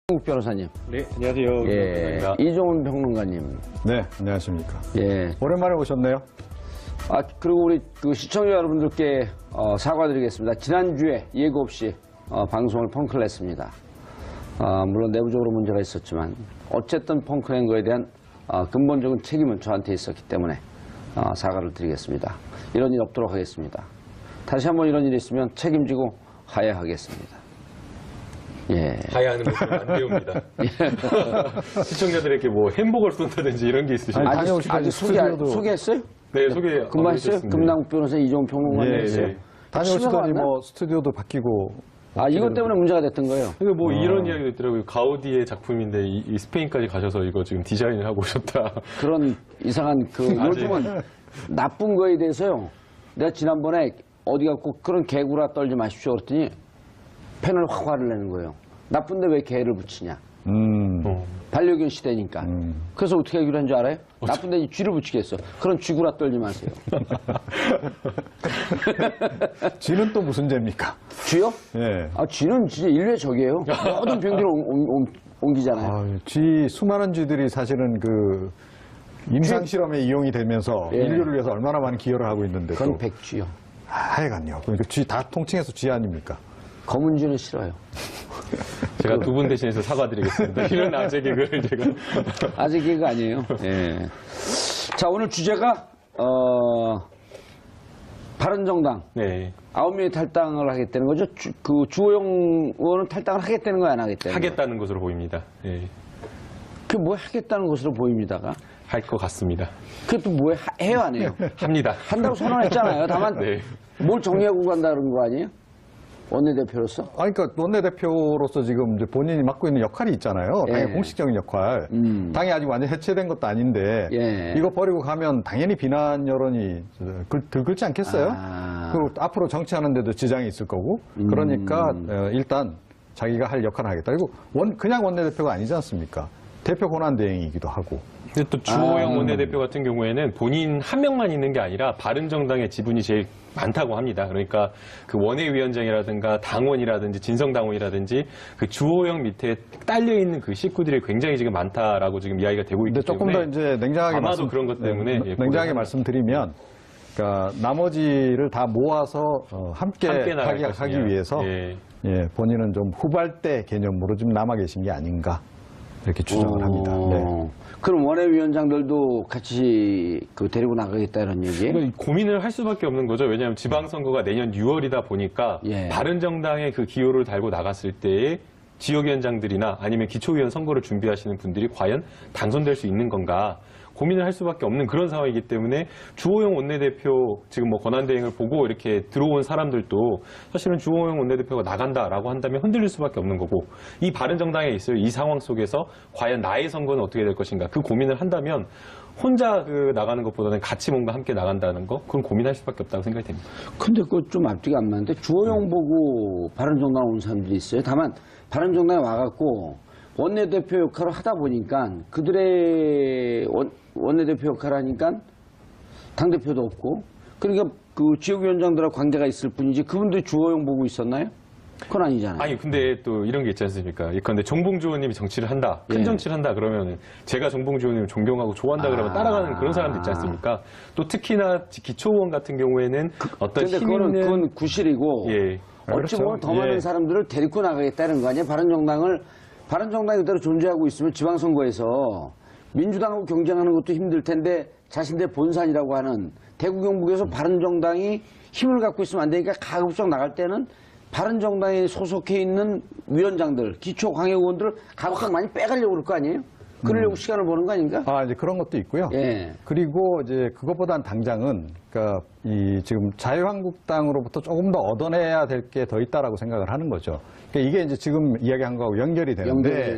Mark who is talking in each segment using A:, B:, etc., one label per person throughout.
A: 한국 변호사님.
B: 네, 안녕하세요.
A: 예, 이종훈 평론가님.
C: 네, 안녕하십니까.
A: 예.
C: 오랜만에 오셨네요.
A: 그리고 우리 시청자 여러분들께 사과드리겠습니다. 지난주에 예고 없이 방송을 펑크를 냈습니다. 물론 내부적으로 문제가 있었지만 어쨌든 펑크낸 거에 대한 근본적인 책임은 저한테 있었기 때문에 사과를 드리겠습니다. 이런 일 없도록 하겠습니다. 다시 한번 이런 일이 있으면 책임지고 하야하겠습니다. 예.
B: 하야하는 모습을 안 배웁니다. 시청자들에게 뭐 햄버거를 쏜다든지 이런 게 있으시죠?
A: 아직 소개했어요?
B: 네, 소개.
A: 금방 했어요? 금남국 변호사 이종훈 평론가님 했어요?
C: 예. 다녀오시더니 뭐 스튜디오도 바뀌고.
A: 이것 때문에 문제가 됐던 거예요.
B: 그러니까 뭐 이런 이야기도 있더라고요. 가우디의 작품인데 이 스페인까지 가셔서 이거 지금 디자인을 하고 오셨다.
A: 그런 이상한 요즘은 나쁜 거에 대해서요. 내가 지난번에 어디 갖고 그런 개구라 떨지 마십시오 그랬더니 펜을 확 화를 내는 거예요. 나쁜데 왜 개를 붙이냐. 반려견 시대니까. 그래서 어떻게 하기로 한 줄 알아요? 나쁜데 쥐를 붙이겠어. 그런 쥐구라 떨지 마세요.
C: 쥐는 또 무슨 죄입니까?
A: 쥐요?
C: 예.
A: 쥐는 진짜 인류의 적이에요. 모든 병들을 옮기잖아요.
C: 쥐, 수많은 쥐들이 사실은 그 임상 실험에 이용이 되면서
A: 예.
C: 인류를 위해서 얼마나 많은 기여를 하고 있는데.
A: 그건 백쥐요.
C: 하여간요. 그러니까 쥐 다 통칭해서 쥐 아닙니까?
A: 검은 쥐는 싫어요.
B: 제가 두 분 대신해서 사과드리겠습니다. 이런 아재 개그를 제가.
A: 아재 개그 아니에요. 예. 자, 오늘 주제가, 바른정당.
B: 네.
A: 9명이 탈당을 하겠다는 거죠? 주호영 의원은 탈당을 하겠다는 거야, 안 하겠다는 거야?
B: 하겠다는 것으로 보입니다. 예.
A: 그게 뭐 하겠다는 것으로 보입니다가?
B: 할 것 같습니다.
A: 그게 또 뭐 해요, 안 해요?
B: 합니다.
A: 한다고 선언했잖아요. 다만,
B: 네.
A: 뭘 정리하고 간다는 거 아니에요? 원내대표로서?
C: 그러니까 원내대표로서 지금 이제 본인이 맡고 있는 역할이 있잖아요. 당의
A: 예.
C: 공식적인 역할. 당이 아직 완전 해체된 것도 아닌데
A: 예.
C: 이거 버리고 가면 당연히 비난 여론이 들끓지 않겠어요? 그리고 앞으로 정치하는데도 지장이 있을 거고. 그러니까 일단 자기가 할 역할을 하겠다. 그리고 그냥 원내대표가 아니지 않습니까? 대표 권한 대행이기도 하고.
B: 근데 또 주호영 원내대표 같은 경우에는 본인 한 명만 있는 게 아니라 바른정당의 지분이 제일 많다고 합니다. 그러니까 그 원외위원장이라든가 당원이라든지 진성당원이라든지 그 주호영 밑에 딸려 있는 그 식구들이 굉장히 지금 많다라고 지금 이야기가 되고 있기
C: 근데 조금
B: 때문에
C: 더 이제 냉정하게
B: 아마도 그런 것 때문에
C: 냉정하게 말씀드리면 그러니까 나머지를 다 모아서 함께 하기 위해서 본인은 좀 후발대 개념으로 좀 남아 계신 게 아닌가 이렇게 추정을 합니다. 네.
A: 그럼 원외위원장들도 같이 데리고 나가겠다 이런 얘기예요?
B: 고민을 할 수밖에 없는 거죠. 왜냐하면 지방선거가 내년 6월이다 보니까 바른정당의 그 기호를 달고 나갔을 때에 지역위원장들이나 아니면 기초위원 선거를 준비하시는 분들이 과연 당선될 수 있는 건가 고민을 할 수밖에 없는 그런 상황이기 때문에 주호영 원내대표 지금 뭐 권한대행을 보고 이렇게 들어온 사람들도 사실은 주호영 원내대표가 나간다라고 한다면 흔들릴 수밖에 없는 거고 이 바른정당에 있을 이 상황 속에서 과연 나의 선거는 어떻게 될 것인가 그 고민을 한다면 혼자 나가는 것보다는 같이 뭔가 함께 나간다는 거 그건 고민할 수밖에 없다고 생각이 됩니다.
A: 근데 그거 좀 앞뒤가 안 맞는데 주호영 보고 바른정당 온 사람들이 있어요. 다만 바른정당에 와갖고 원내대표 역할을 하다 보니까 그들의 원내대표 역할을 하니까 당대표도 없고 그러니까 그 지역위원장들하고 관계가 있을 뿐이지 그분들이 주호영 보고 있었나요? 그건 아니잖아요.
B: 아니 근데 또 이런 게 있지 않습니까? 예컨대 정봉주 의원님이 정치를 한다, 큰 정치를 한다 그러면 제가 정봉주 의원님을 존경하고 좋아한다 그러면 따라가는 그런 사람들 있지 않습니까? 또 특히나 기초의원 같은 경우에는 어떤 힘 있는
A: 그건 구실이고 어찌 보면 더 많은 사람들을 데리고 나가겠다는 거 아니에요? 바른정당이 그대로 존재하고 있으면 지방선거에서 민주당하고 경쟁하는 것도 힘들 텐데 자신들의 본산이라고 하는 대구 경북에서 바른정당이 힘을 갖고 있으면 안 되니까 가급적 나갈 때는 바른정당에 소속해 있는 위원장들, 기초광역의원들을 가급적 많이 빼가려고 그럴 거 아니에요? 그러려고 시간을 보는 거 아닌가?
C: 이제 그런 것도 있고요.
A: 예.
C: 그리고 이제 그것보단 당장은 그러니까 지금 자유한국당으로부터 조금 더 얻어내야 될 게 더 있다라고 생각을 하는 거죠. 그러니까 이게 이제 지금 이야기한 거하고 연결이 되는데,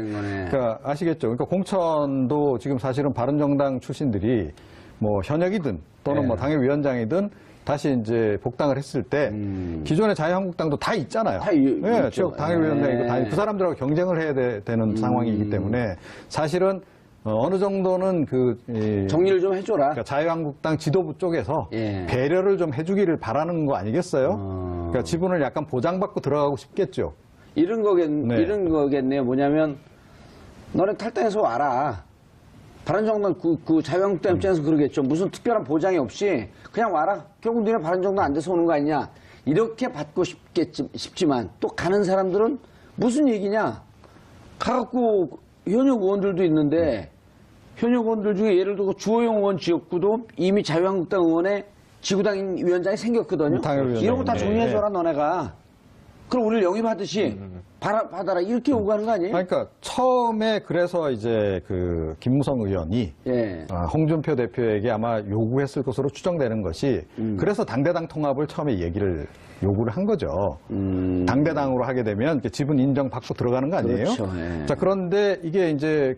C: 그러니까 아시겠죠? 그러니까 공천도 지금 사실은 바른정당 출신들이 뭐 현역이든 또는 뭐 당협위원장이든 다시 이제 복당을 했을 때 기존의 자유한국당도 다 있잖아요. 지역 당협위원장이고 그 사람들하고 경쟁을 해야 되는 상황이기 때문에 사실은 어느 정도는
A: 정리를 좀 해줘라.
C: 그러니까 자유한국당 지도부 쪽에서 배려를 좀 해주기를 바라는 거 아니겠어요? 그러니까 지분을 약간 보장받고 들어가고 싶겠죠.
A: 이런 거겠네요. 뭐냐면 너네 탈당해서 와라. 바른정당 그 자유한국당 입장에서 그러겠죠. 무슨 특별한 보장이 없이 그냥 와라. 결국 너네 바른정당 안 돼서 오는 거 아니냐. 이렇게 받고 싶지만 또 가는 사람들은 무슨 얘기냐. 가갖고 현역 의원들도 있는데 현역 의원들 중에 예를 들어 주호영 의원 지역구도 이미 자유한국당 의원의 지구당 위원장이 생겼거든요. 이런 거 다 정리해줘라 너네가. 그럼 우리를 영입하듯이 받아라 이렇게 요구하는 거 아니에요?
C: 그러니까 처음에 그래서 이제 그 김무성 의원이 홍준표 대표에게 아마 요구했을 것으로 추정되는 것이 그래서 당대당 통합을 처음에 요구를 한 거죠. 당대당으로 하게 되면 이렇게 지분 인정받고 들어가는 거 아니에요?
A: 그렇죠. 예.
C: 자, 그런데 이게 이제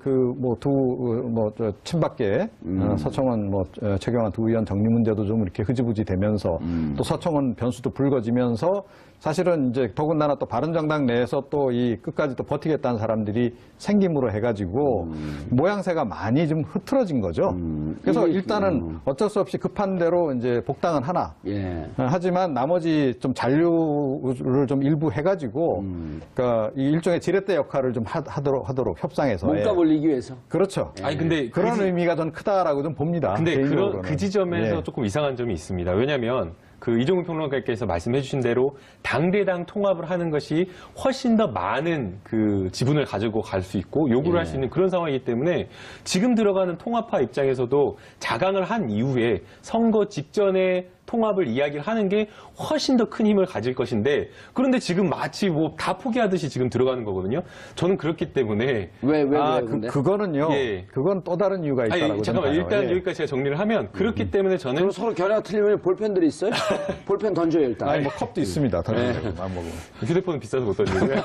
C: 친박계 서청원 최경환 두 의원 정리 문제도 좀 이렇게 흐지부지 되면서 또 서청원 변수도 불거지면서 사실은 이제 더군다나 또 바른정당 내에서 또 이 끝까지 또 버티겠다는 사람들이 생김으로 해가지고 모양새가 많이 좀 흐트러진 거죠. 그래서 일단은 어쩔 수 없이 급한 대로 이제 복당은 하나.
A: 예.
C: 하지만 나머지 좀 잔류를 좀 일부 해가지고 그러니까 이 일종의 지렛대 역할을 좀 하도록 협상해서
A: 몸값 올리기 위해서.
C: 그렇죠.
B: 아니 근데
C: 그런 의미가 전 크다라고 좀 봅니다.
B: 근데
C: 개인적으로는.
B: 그 지점에서 조금 이상한 점이 있습니다. 왜냐하면 그 이종훈 평론가께서 말씀해 주신 대로 당대당 통합을 하는 것이 훨씬 더 많은 그 지분을 가지고 갈 수 있고 요구를 할 수 있는 그런 상황이기 때문에 지금 들어가는 통합파 입장에서도 자강을 한 이후에 선거 직전에 통합을 이야기를 하는 게 훨씬 더 큰 힘을 가질 것인데 그런데 지금 마치 뭐 다 포기하듯이 지금 들어가는 거거든요. 저는 그렇기 때문에
A: 왜
C: 그거는요.
B: 예.
C: 그건 또 다른 이유가 있다라고
B: 잠깐만 일단 여기까지 제가 정리를 하면 그렇기 때문에 저는
A: 그럼 서로 견해가 틀리면 볼펜들이 있어요? 볼펜 던져요 일단.
C: 아니 뭐 컵도 있습니다.
B: 휴대폰은 비싸서 못 던지고요.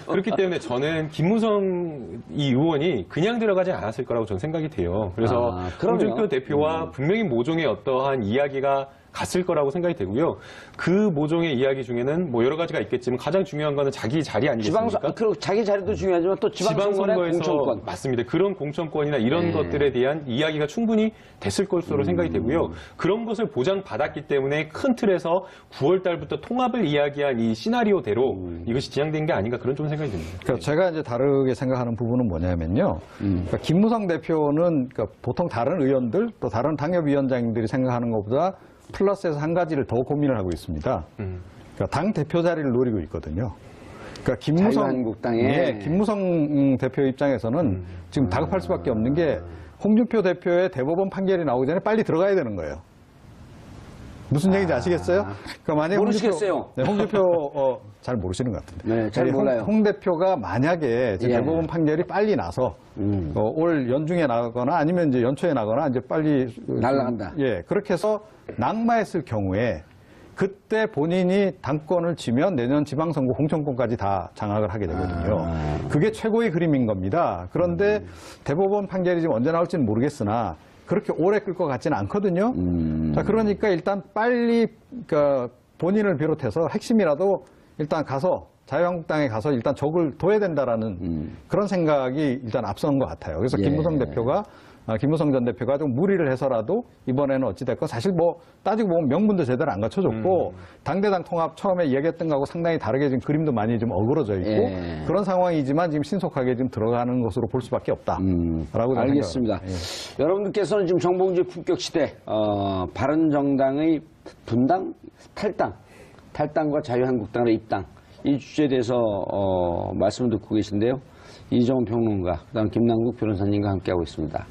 B: 그렇기 때문에 저는 김무성 이 의원이 그냥 들어가지 않았을 거라고 저는 생각이 돼요. 그래서 홍준표 대표와 분명히 모종의 어떠한 이야기가 갔을 거라고 생각이 되고요. 그 모종의 이야기 중에는 뭐 여러 가지가 있겠지만 가장 중요한 거는 자기 자리 아니겠습니까?
A: 자기 자리도 중요하지만 또 지방선거의 공천권.
B: 맞습니다. 그런 공천권이나 이런 것들에 대한 이야기가 충분히 됐을 것으로 생각이 되고요. 그런 것을 보장받았기 때문에 큰 틀에서 9월 달부터 통합을 이야기한 이 시나리오대로 이것이 진행된 게 아닌가 그런 좀 생각이 듭니다.
C: 그러니까 제가 이제 다르게 생각하는 부분은 뭐냐면요. 그러니까 김무성 대표는 그러니까 보통 다른 의원들 또 다른 당협위원장들이 생각하는 것보다 플러스에서 한 가지를 더 고민을 하고 있습니다. 그러니까 당 대표 자리를 노리고 있거든요. 그러니까 김무성 대표 입장에서는 지금 다급할 수밖에 없는 게 홍준표 대표의 대법원 판결이 나오기 전에 빨리 들어가야 되는 거예요. 무슨 얘기인지 아시겠어요? 그러니까 만약에
A: 모르시겠어요?
C: 홍준표 잘 모르시는 것 같은데.
A: 네, 잘 몰라요.
C: 홍 대표가 만약에 대법원 판결이 빨리 나서 올 연중에 나거나 아니면 이제 연초에 나거나 이제 빨리
A: 날아간다.
C: 그렇게 해서 낙마했을 경우에 그때 본인이 당권을 쥐면 내년 지방선거 공천권까지 다 장악을 하게 되거든요. 그게 최고의 그림인 겁니다. 그런데 대법원 판결이 지금 언제 나올지는 모르겠으나 그렇게 오래 끌 것 같지는 않거든요. 자, 그러니까 일단 빨리 그러니까 본인을 비롯해서 핵심이라도 일단 가서 자유한국당에 가서 일단 적을 둬야 된다라는 그런 생각이 일단 앞서는 것 같아요. 그래서 김무성 전 대표가 좀 무리를 해서라도 이번에는 어찌됐건 사실 뭐 따지고 보면 명분도 제대로 안 갖춰졌고 당대당 통합 처음에 이야기했던 거하고 상당히 다르게 지금 그림도 많이 좀 어그러져 있고 그런 상황이지만 지금 신속하게 지금 들어가는 것으로 볼 수밖에 없다라고
A: 알겠습니다. 여러분들께서는 지금 정봉주의 품격 시대 바른정당의 분당, 탈당과 자유한국당의 입당 이 주제에 대해서 말씀을 듣고 계신데요. 이종훈 평론가, 그다음 김남국 변호사님과 함께하고 있습니다.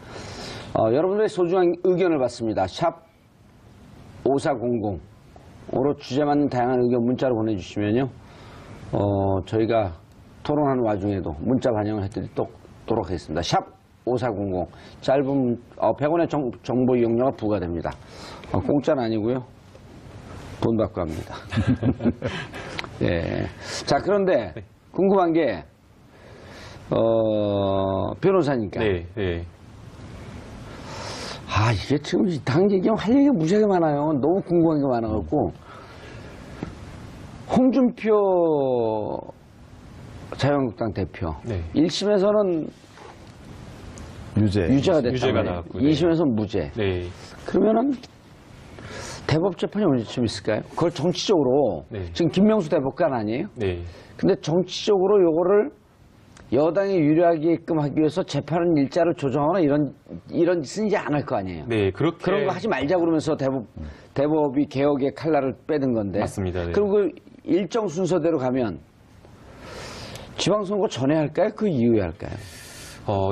A: 여러분들의 소중한 의견을 받습니다. 샵 5400으로 주제 맞는 다양한 의견 문자로 보내주시면요. 저희가 토론하는 와중에도 문자 반영을 해드리도록 하겠습니다. 샵 5400. 짧은 100원의 정보 이용료가 부과됩니다. 공짜는 아니고요. 돈 받고 합니다. 예. 자, 그런데 궁금한 게 변호사니까.
B: 네.
A: 이게 지금 당 얘기하면 할 얘기가 무지하게 많아요. 너무 궁금한 게 많아갖고. 홍준표 자유한국당 대표. 1심에서는 유죄가 됐다. 2심에서는 무죄. 그러면은 대법재판이 언제쯤 있을까요? 그걸 정치적으로 지금 김명수 대법관 아니에요? 근데 정치적으로 요거를 여당이 유리하게끔 하기 위해서 재판 일자를 조정하거나 이런 짓은 이제 안 할 거 아니에요.
B: 네, 그렇게
A: 그런 거 하지 말자 그러면서 대법이 개혁의 칼날을 빼든 건데.
B: 맞습니다. 네.
A: 그럼 그 일정 순서대로 가면 지방선거 전에 할까요? 그 이후에 할까요?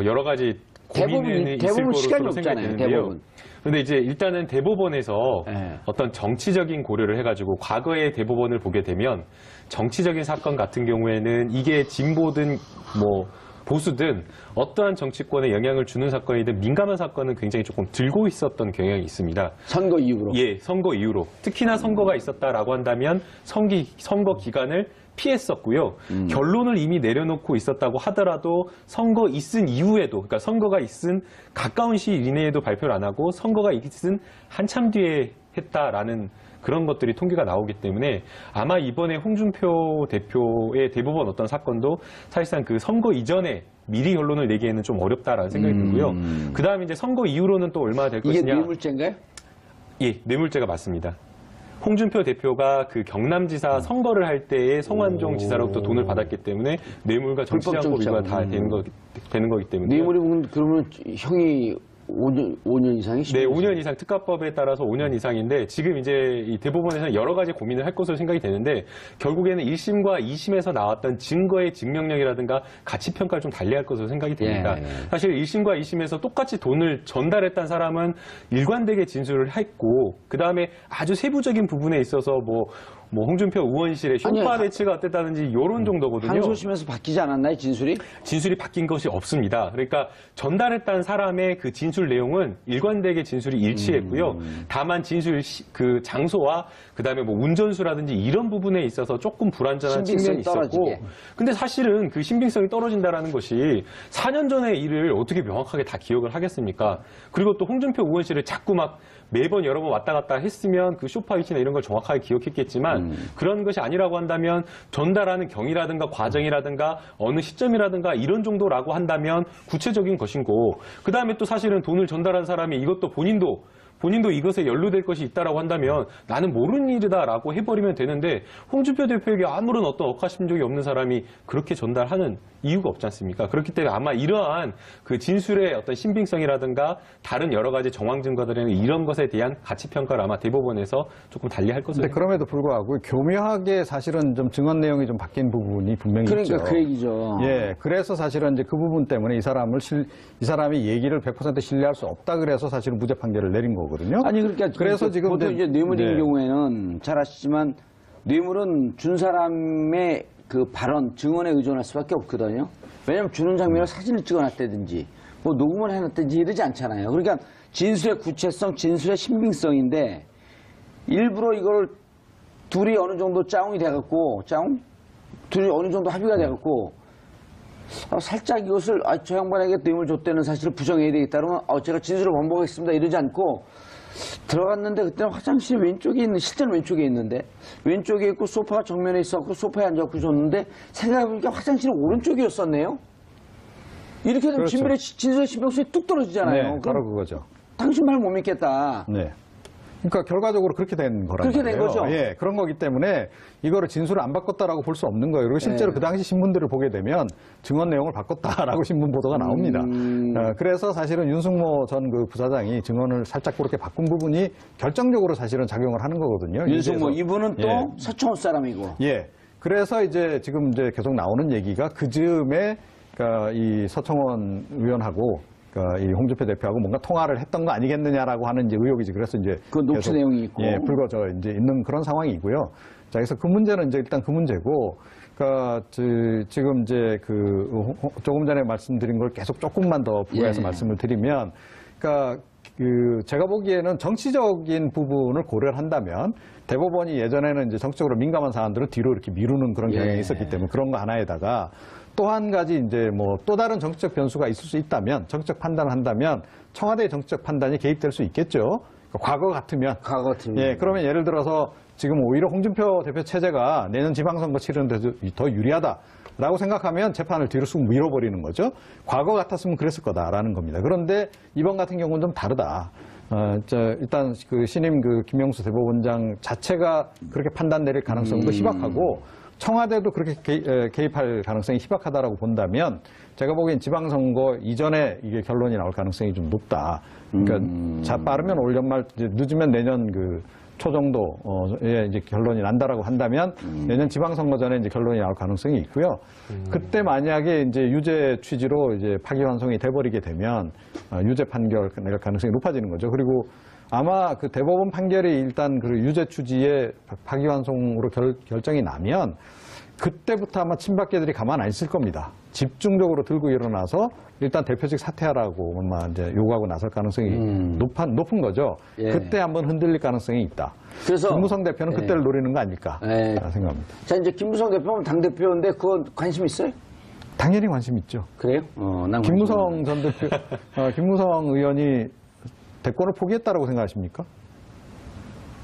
B: 여러 가지 고민은 있을
A: 대법은
B: 거로
A: 시간이
B: 생각이
A: 없잖아요.
B: 되는데요.
A: 대법은.
B: 근데 이제 일단은 대법원에서
A: 네.
B: 어떤 정치적인 고려를 해가지고 과거의 대법원을 보게 되면 정치적인 사건 같은 경우에는 이게 진보든 뭐 보수든 어떠한 정치권에 영향을 주는 사건이든 민감한 사건은 굉장히 조금 들고 있었던 경향이 있습니다.
A: 선거 이후로.
B: 예, 선거 이후로. 특히나 선거가 있었다라고 한다면 선거 기간을 피했었고요. 결론을 이미 내려놓고 있었다고 하더라도 선거 있은 이후에도, 그러니까 선거가 있은 가까운 시일 이내에도 발표를 안 하고 선거가 있은 한참 뒤에 했다라는 그런 것들이 통계가 나오기 때문에 아마 이번에 홍준표 대표의 대법원 어떤 사건도 사실상 그 선거 이전에 미리 결론을 내기에는 좀 어렵다라는 생각이 들고요. 그 다음에 이제 선거 이후로는 또 얼마나 될
A: 이게
B: 것이냐.
A: 뇌물죄인가요?
B: 예, 뇌물죄가 맞습니다. 홍준표 대표가 그 경남지사 선거를 할 때에 성완종 지사로부터 돈을 받았기 때문에 뇌물과 정치자금법 위반 다 되는 거기 때문에.
A: 뇌물이면 그러면 형이 5년 이상이?
B: 네, 5년 이상 특가법에 따라서 5년 이상인데 지금 이제 이 대법원에서는 여러 가지 고민을 할 것으로 생각이 되는데 결국에는 1심과 2심에서 나왔던 증거의 증명력이라든가 가치 평가를 좀 달리할 것으로 생각이 됩니다.
A: 예.
B: 사실 1심과 2심에서 똑같이 돈을 전달했다는 사람은 일관되게 진술을 했고 그 다음에 아주 세부적인 부분에 있어서 뭐 홍준표 의원실의 쇼파 배치가 어땠다든지 이런 정도거든요.
A: 항소심에서 바뀌지 않았나요, 진술이?
B: 진술이 바뀐 것이 없습니다. 그러니까 전달했다는 사람의 그 진술 내용은 일관되게 진술이 일치했고요. 다만 진술 그 장소와 그다음에 뭐 운전수라든지 이런 부분에 있어서 조금 불완전한 측면이 있었고
A: 떨어지게.
B: 근데 사실은 그 신빙성이 떨어진다라는 것이 4년 전의 일을 어떻게 명확하게 다 기억을 하겠습니까? 그리고 또 홍준표 의원실을 자꾸 막 매번 여러 번 왔다 갔다 했으면 그 쇼파 위치나 이런 걸 정확하게 기억했겠지만 그런 것이 아니라고 한다면 전달하는 경위라든가 과정이라든가 어느 시점이라든가 이런 정도라고 한다면 구체적인 것이고 그 다음에 또 사실은 돈을 전달한 사람이 이것도 본인도 이것에 연루될 것이 있다라고 한다면 나는 모르는 일이다라고 해버리면 되는데 홍준표 대표에게 아무런 어떤 억하심적이 없는 사람이 그렇게 전달하는 이유가 없지 않습니까? 그렇기 때문에 아마 이러한 그 진술의 어떤 신빙성이라든가 다른 여러 가지 정황 증거들에는 이런 것에 대한 가치 평가를 아마 대법원에서 조금 달리할 것으로.
C: 근데 그럼에도 불구하고 교묘하게 사실은 좀 증언 내용이 좀 바뀐 부분이 분명히 있죠.
A: 그러니까 그 얘기죠.
C: 예, 그래서 사실은 이제 그 부분 때문에 이 사람이 얘기를 100% 신뢰할 수 없다 그래서 사실은 무죄 판결을 내린 거거든요.
A: 아니 그러니까
C: 그래서 지금
A: 보통 이제 뇌물인 경우에는 잘 아시지만 뇌물은 준 사람의 그 발언, 증언에 의존할 수밖에 없거든요. 왜냐하면 주는 장면을 사진을 찍어놨다든지 뭐 녹음을 해놨다든지 이러지 않잖아요. 그러니까 진술의 구체성, 진술의 신빙성인데 일부러 이걸 둘이 어느 정도 짜웅이 돼갖고 둘이 어느 정도 합의가 돼갖고 살짝 이것을 저 양반에게 뇌물 줬다는 사실을 부정해야 되겠다 그러면 제가 진술을 번복하겠습니다 이러지 않고 들어갔는데 그때는 화장실 왼쪽에 있는 실제는 왼쪽에 있는데 왼쪽에 있고 소파가 정면에 있었고 소파에 앉아서 줬는데 생각해보니까 화장실은 오른쪽이었었네요. 이렇게 되면
C: 그렇죠.
A: 진술의 신빙성이 뚝 떨어지잖아요.
C: 네, 바로 그거죠.
A: 당신 말 못 믿겠다.
C: 네. 그러니까 결과적으로 그렇게 된 거란
A: 그렇게
C: 말이에요.
A: 된 거죠.
C: 예, 그런 거기 때문에 이거를 진술을 안 바꿨다라고 볼 수 없는 거예요. 그리고 실제로 그 당시 신문들을 보게 되면 증언 내용을 바꿨다라고 신문 보도가 나옵니다. 그래서 사실은 윤승모 전 그 부사장이 증언을 살짝 그렇게 바꾼 부분이 결정적으로 사실은 작용을 하는 거거든요.
A: 윤승모 이분은 또 서청원 사람이고.
C: 예. 그래서 이제 지금 이제 계속 나오는 얘기가 그 즈음에 그러니까 이 서청원 의원하고 이 홍준표 대표하고 뭔가 통화를 했던 거 아니겠느냐라고 하는 이제 의혹이지. 그래서 이제
A: 그 녹취 내용이 있고.
C: 예, 불거져 이제 있는 그런 상황이고요. 자, 그래서 그 문제는 이제 일단 그 문제고, 그러니까 지금 이제 조금 전에 말씀드린 걸 계속 조금만 더 부가해서 말씀을 드리면, 그러니까 제가 보기에는 정치적인 부분을 고려를 한다면 대법원이 예전에는 이제 정치적으로 민감한 사안들을 뒤로 이렇게 미루는 그런 경향이 있었기 때문에 그런 거 하나에다가 또 한 가지 이제 뭐 또 다른 정치적 변수가 있을 수 있다면 정치적 판단을 한다면 청와대의 정치적 판단이 개입될 수 있겠죠. 그러니까 과거 같으면. 예, 그러면 예를 들어서 지금 오히려 홍준표 대표 체제가 내년 지방선거 치르는 데도 더 유리하다라고 생각하면 재판을 뒤로 쑥 밀어버리는 거죠. 과거 같았으면 그랬을 거다라는 겁니다. 그런데 이번 같은 경우는 좀 다르다. 일단 그 신임 김명수 대법원장 자체가 그렇게 판단 내릴 가능성도 희박하고 청와대도 그렇게 개입할 가능성이 희박하다라고 본다면 제가 보기엔 지방선거 이전에 이게 결론이 나올 가능성이 좀 높다. 그러니까 빠르면 올 연말, 늦으면 내년 초 정도에 이제 결론이 난다라고 한다면 내년 지방선거 전에 이제 결론이 나올 가능성이 있고요. 그때 만약에 이제 유죄 취지로 이제 파기환송이 돼버리게 되면 유죄 판결 낼 가능성이 높아지는 거죠. 그리고 아마 그 대법원 판결이 일단 그 유죄 취지의 파기환송으로 결정이 나면 그때부터 아마 친박계들이 가만 안 있을 겁니다. 집중적으로 들고 일어나서 일단 대표직 사퇴하라고 아마 이제 요구하고 나설 가능성이 높은 거죠.
A: 예.
C: 그때 한번 흔들릴 가능성이 있다.
A: 그래서
C: 김무성 대표는 그때를 노리는 거 아닐까 생각합니다.
A: 자, 이제 김무성 대표는 당대표인데 그거 관심 있어요?
C: 당연히 관심 있죠.
A: 그래요? 난
C: 김무성 전 대표, 김무성 의원이 대권을 포기했다라고 생각하십니까?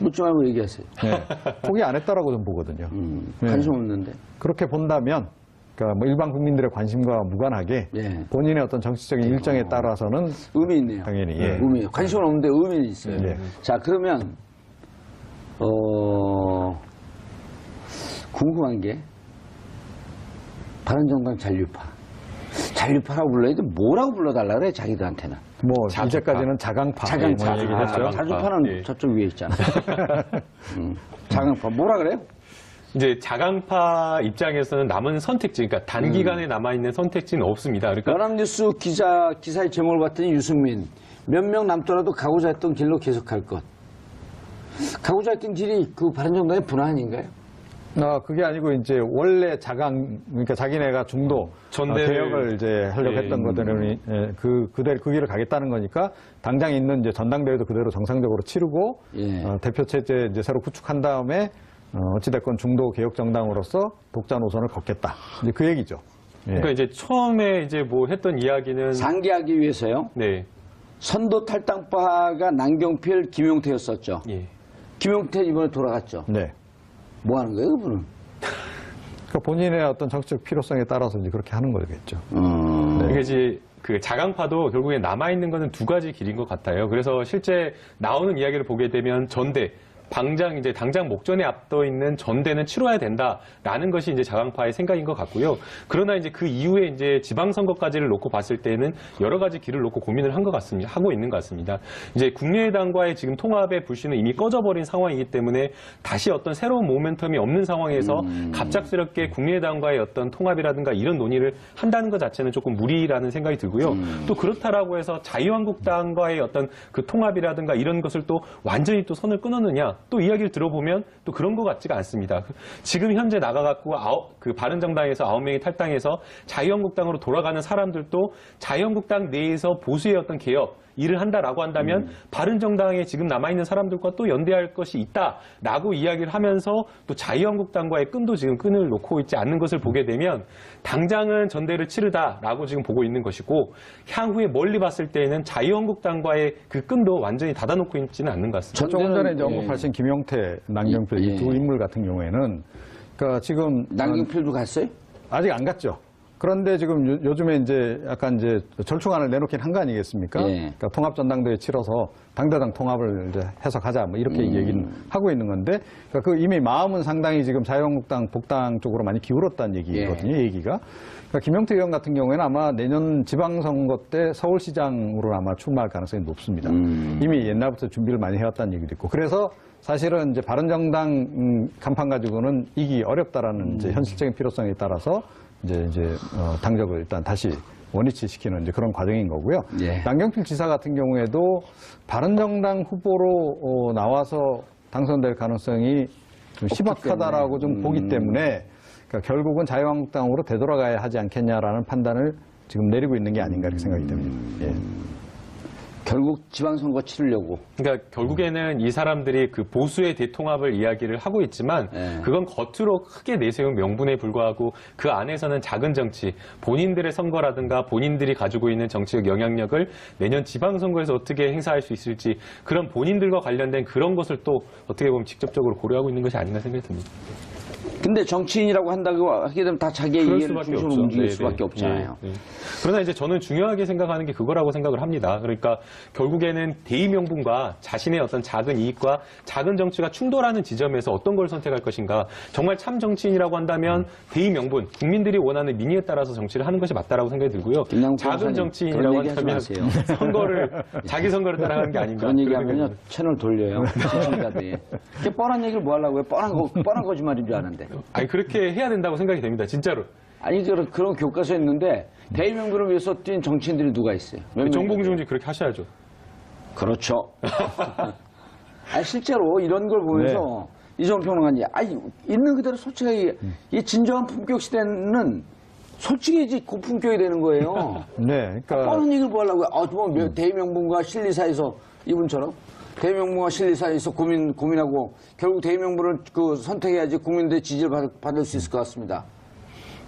A: 묻지 말고 얘기하세요.
C: 네. 포기 안 했다라고 좀 보거든요.
A: 관심 없는데.
C: 그렇게 본다면, 그러니까 뭐 일반 국민들의 관심과 무관하게
A: 예.
C: 본인의 어떤 정치적인 일정에 따라서는
A: 의미 있네요.
C: 당연히
A: 의미. 관심은 없는데 의미는 있어요.
C: 예.
A: 자, 그러면 궁금한 게 바른정당 잔류파라고 불러야 돼? 뭐라고 불러달라 그래 자기들한테는?
C: 뭐
B: 자주파.
C: 이제까지는 자강파
A: 자강파.
C: 뭐 얘기했죠.
A: 자주파는
B: 예.
A: 저쪽 위에 있잖아. 자강파 뭐라 그래요?
B: 이제 자강파 입장에서는 남은 선택지, 그러니까 단기간에 남아있는 선택지는 없습니다. 그러니까
A: 연합뉴스 기사의 제목을 봤더니 유승민 몇 명 남더라도 가고자 했던 길로 계속할 것. 가고자 했던 길이 그 바른정당의 분화 아닌가요?
C: 그게 아니고 이제 원래 그러니까 자기네가 중도 개혁을 이제 하려고 했던 것들은 그 길을 가겠다는 거니까 당장 있는 이제 전당대회도 그대로 정상적으로 치르고 대표 체제 이제 새로 구축한 다음에 어찌됐건 중도 개혁 정당으로서 독자 노선을 걷겠다. 이제 그 얘기죠.
B: 그러니까 이제 처음에 이제 뭐 했던 이야기는
A: 상기하기 위해서요.
B: 네.
A: 선도 탈당파가 남경필, 김용태였었죠.
B: 예.
A: 김용태 이번에 돌아갔죠.
C: 네.
A: 뭐 하는 거예요, 그분은?
C: 그러니까 본인의 어떤 정치적 필요성에 따라서 이제 그렇게 하는 거겠죠.
B: 그러니까 이제 그 자강파도 결국에 남아있는 거는 두 가지 길인 것 같아요. 그래서 실제 나오는 이야기를 보게 되면 전대, 당장 목전에 앞둬 있는 전대는 치러야 된다라는 것이 이제 자강파의 생각인 것 같고요. 그러나 이제 그 이후에 이제 지방선거까지를 놓고 봤을 때는 여러 가지 길을 놓고 고민을 한 것 같습니다. 하고 있는 것 같습니다. 이제 국민의당과의 지금 통합의 불씨는 이미 꺼져버린 상황이기 때문에 다시 어떤 새로운 모멘텀이 없는 상황에서 갑작스럽게 국민의당과의 어떤 통합이라든가 이런 논의를 한다는 것 자체는 조금 무리라는 생각이 들고요. 또 그렇다라고 해서 자유한국당과의 어떤 그 통합이라든가 이런 것을 또 완전히 또 선을 끊었느냐? 또 이야기를 들어보면 또 그런 것 같지가 않습니다. 지금 현재 나가갖고 그 바른정당에서 9명이 탈당해서 자유한국당으로 돌아가는 사람들도 자유한국당 내에서 보수의 어떤 개혁, 일을 한다라고 한다면 바른정당에 지금 남아있는 사람들과 또 연대할 것이 있다라고 이야기를 하면서 또 자유한국당과의 끈을 놓고 있지 않는 것을 보게 되면 당장은 전대를 치르다라고 지금 보고 있는 것이고 향후에 멀리 봤을 때는 자유한국당과의 그 끈도 완전히 닫아놓고 있지는 않는 것 같습니다.
C: 조금 전에 이제 언급하신 김용태, 남경필 이 두 인물 같은 경우에는 그러니까 지금
A: 남경필도 갔어요?
C: 아직 안 갔죠. 그런데 지금 요즘에 이제 약간 이제 절충안을 내놓긴 한 거 아니겠습니까? 그러니까 통합전당대회 치러서 당대당 통합을 이제 해서 가자 뭐 이렇게 얘기는 하고 있는 건데 그러니까 그 이미 마음은 상당히 지금 자유한국당, 복당 쪽으로 많이 기울었다는 얘기거든요. 얘기가. 그러니까 김용태 의원 같은 경우에는 아마 내년 지방선거 때 서울시장으로 아마 출마할 가능성이 높습니다. 이미 옛날부터 준비를 많이 해왔다는 얘기도 있고 그래서 사실은 이제 바른정당 간판 가지고는 이기기 어렵다라는 이제 현실적인 필요성에 따라서 이제 당적을 일단 다시 원위치시키는 이제 그런 과정인 거고요. 남경필 지사 같은 경우에도 바른정당 후보로 나와서 당선될 가능성이 좀 희박하다라고 좀 보기 때문에 그러니까 결국은 자유한국당으로 되돌아가야 하지 않겠냐라는 판단을 지금 내리고 있는 게 아닌가 이렇게 생각이 됩니다.
A: 결국 지방선거 치르려고.
B: 그러니까 결국에는 이 사람들이 그 보수의 대통합을 이야기를 하고 있지만 그건 겉으로 크게 내세운 명분에 불과하고 그 안에서는 작은 정치, 본인들의 선거라든가 본인들이 가지고 있는 정치적 영향력을 내년 지방선거에서 어떻게 행사할 수 있을지 그런 본인들과 관련된 그런 것을 또 어떻게 보면 직접적으로 고려하고 있는 것이 아닌가 생각이 듭니다.
A: 근데 정치인이라고 한다고 하게 되면 다 자기의
B: 그럴
A: 이해를
B: 수밖에
A: 중심으로
B: 없죠.
A: 움직일
B: 네,
A: 수밖에
B: 네.
A: 없잖아요.
B: 네, 네. 그러나 이제 저는 중요하게 생각하는 게 그거라고 생각을 합니다. 그러니까 결국에는 대의 명분과 자신의 어떤 작은 이익과 작은 정치가 충돌하는 지점에서 어떤 걸 선택할 것인가. 정말 참 정치인이라고 한다면 대의 명분, 국민들이 원하는 민의에 따라서 정치를 하는 것이 맞다라고 생각이 들고요. 작은 정치인이라고 한다면 자기 선거를 따라가는 게 아닌가.
A: 그런 얘기하면요 채널 돌려요. 시청자들이. 이게 뻔한 얘기를 뭐 하려고 해? 뻔한 거짓말인 줄 아는데.
B: 아니 그렇게 해야 된다고 생각이 됩니다. 진짜로.
A: 아니 그런 교과서에 있는데 대의 명분을 위해서 뛴 정치인들이 누가 있어요?
B: 정봉주 씨 그렇게 하셔야죠.
A: 그렇죠. 아니 실제로 이런 걸 보면서 이정훈 평론가님, 아니 있는 그대로 솔직하게 이 진정한 품격 시대는 솔직해지 고품격이 되는 거예요.
C: 네, 그러니까
A: 뻔한 얘기를 뭐 하려고 해? 대의 명분과 실리 사이에서 이분처럼 대의 명분과 실리 사이에서 고민하고 결국 대의 명분을 선택해야지 국민들의 지지를 받을 수 있을 것 같습니다.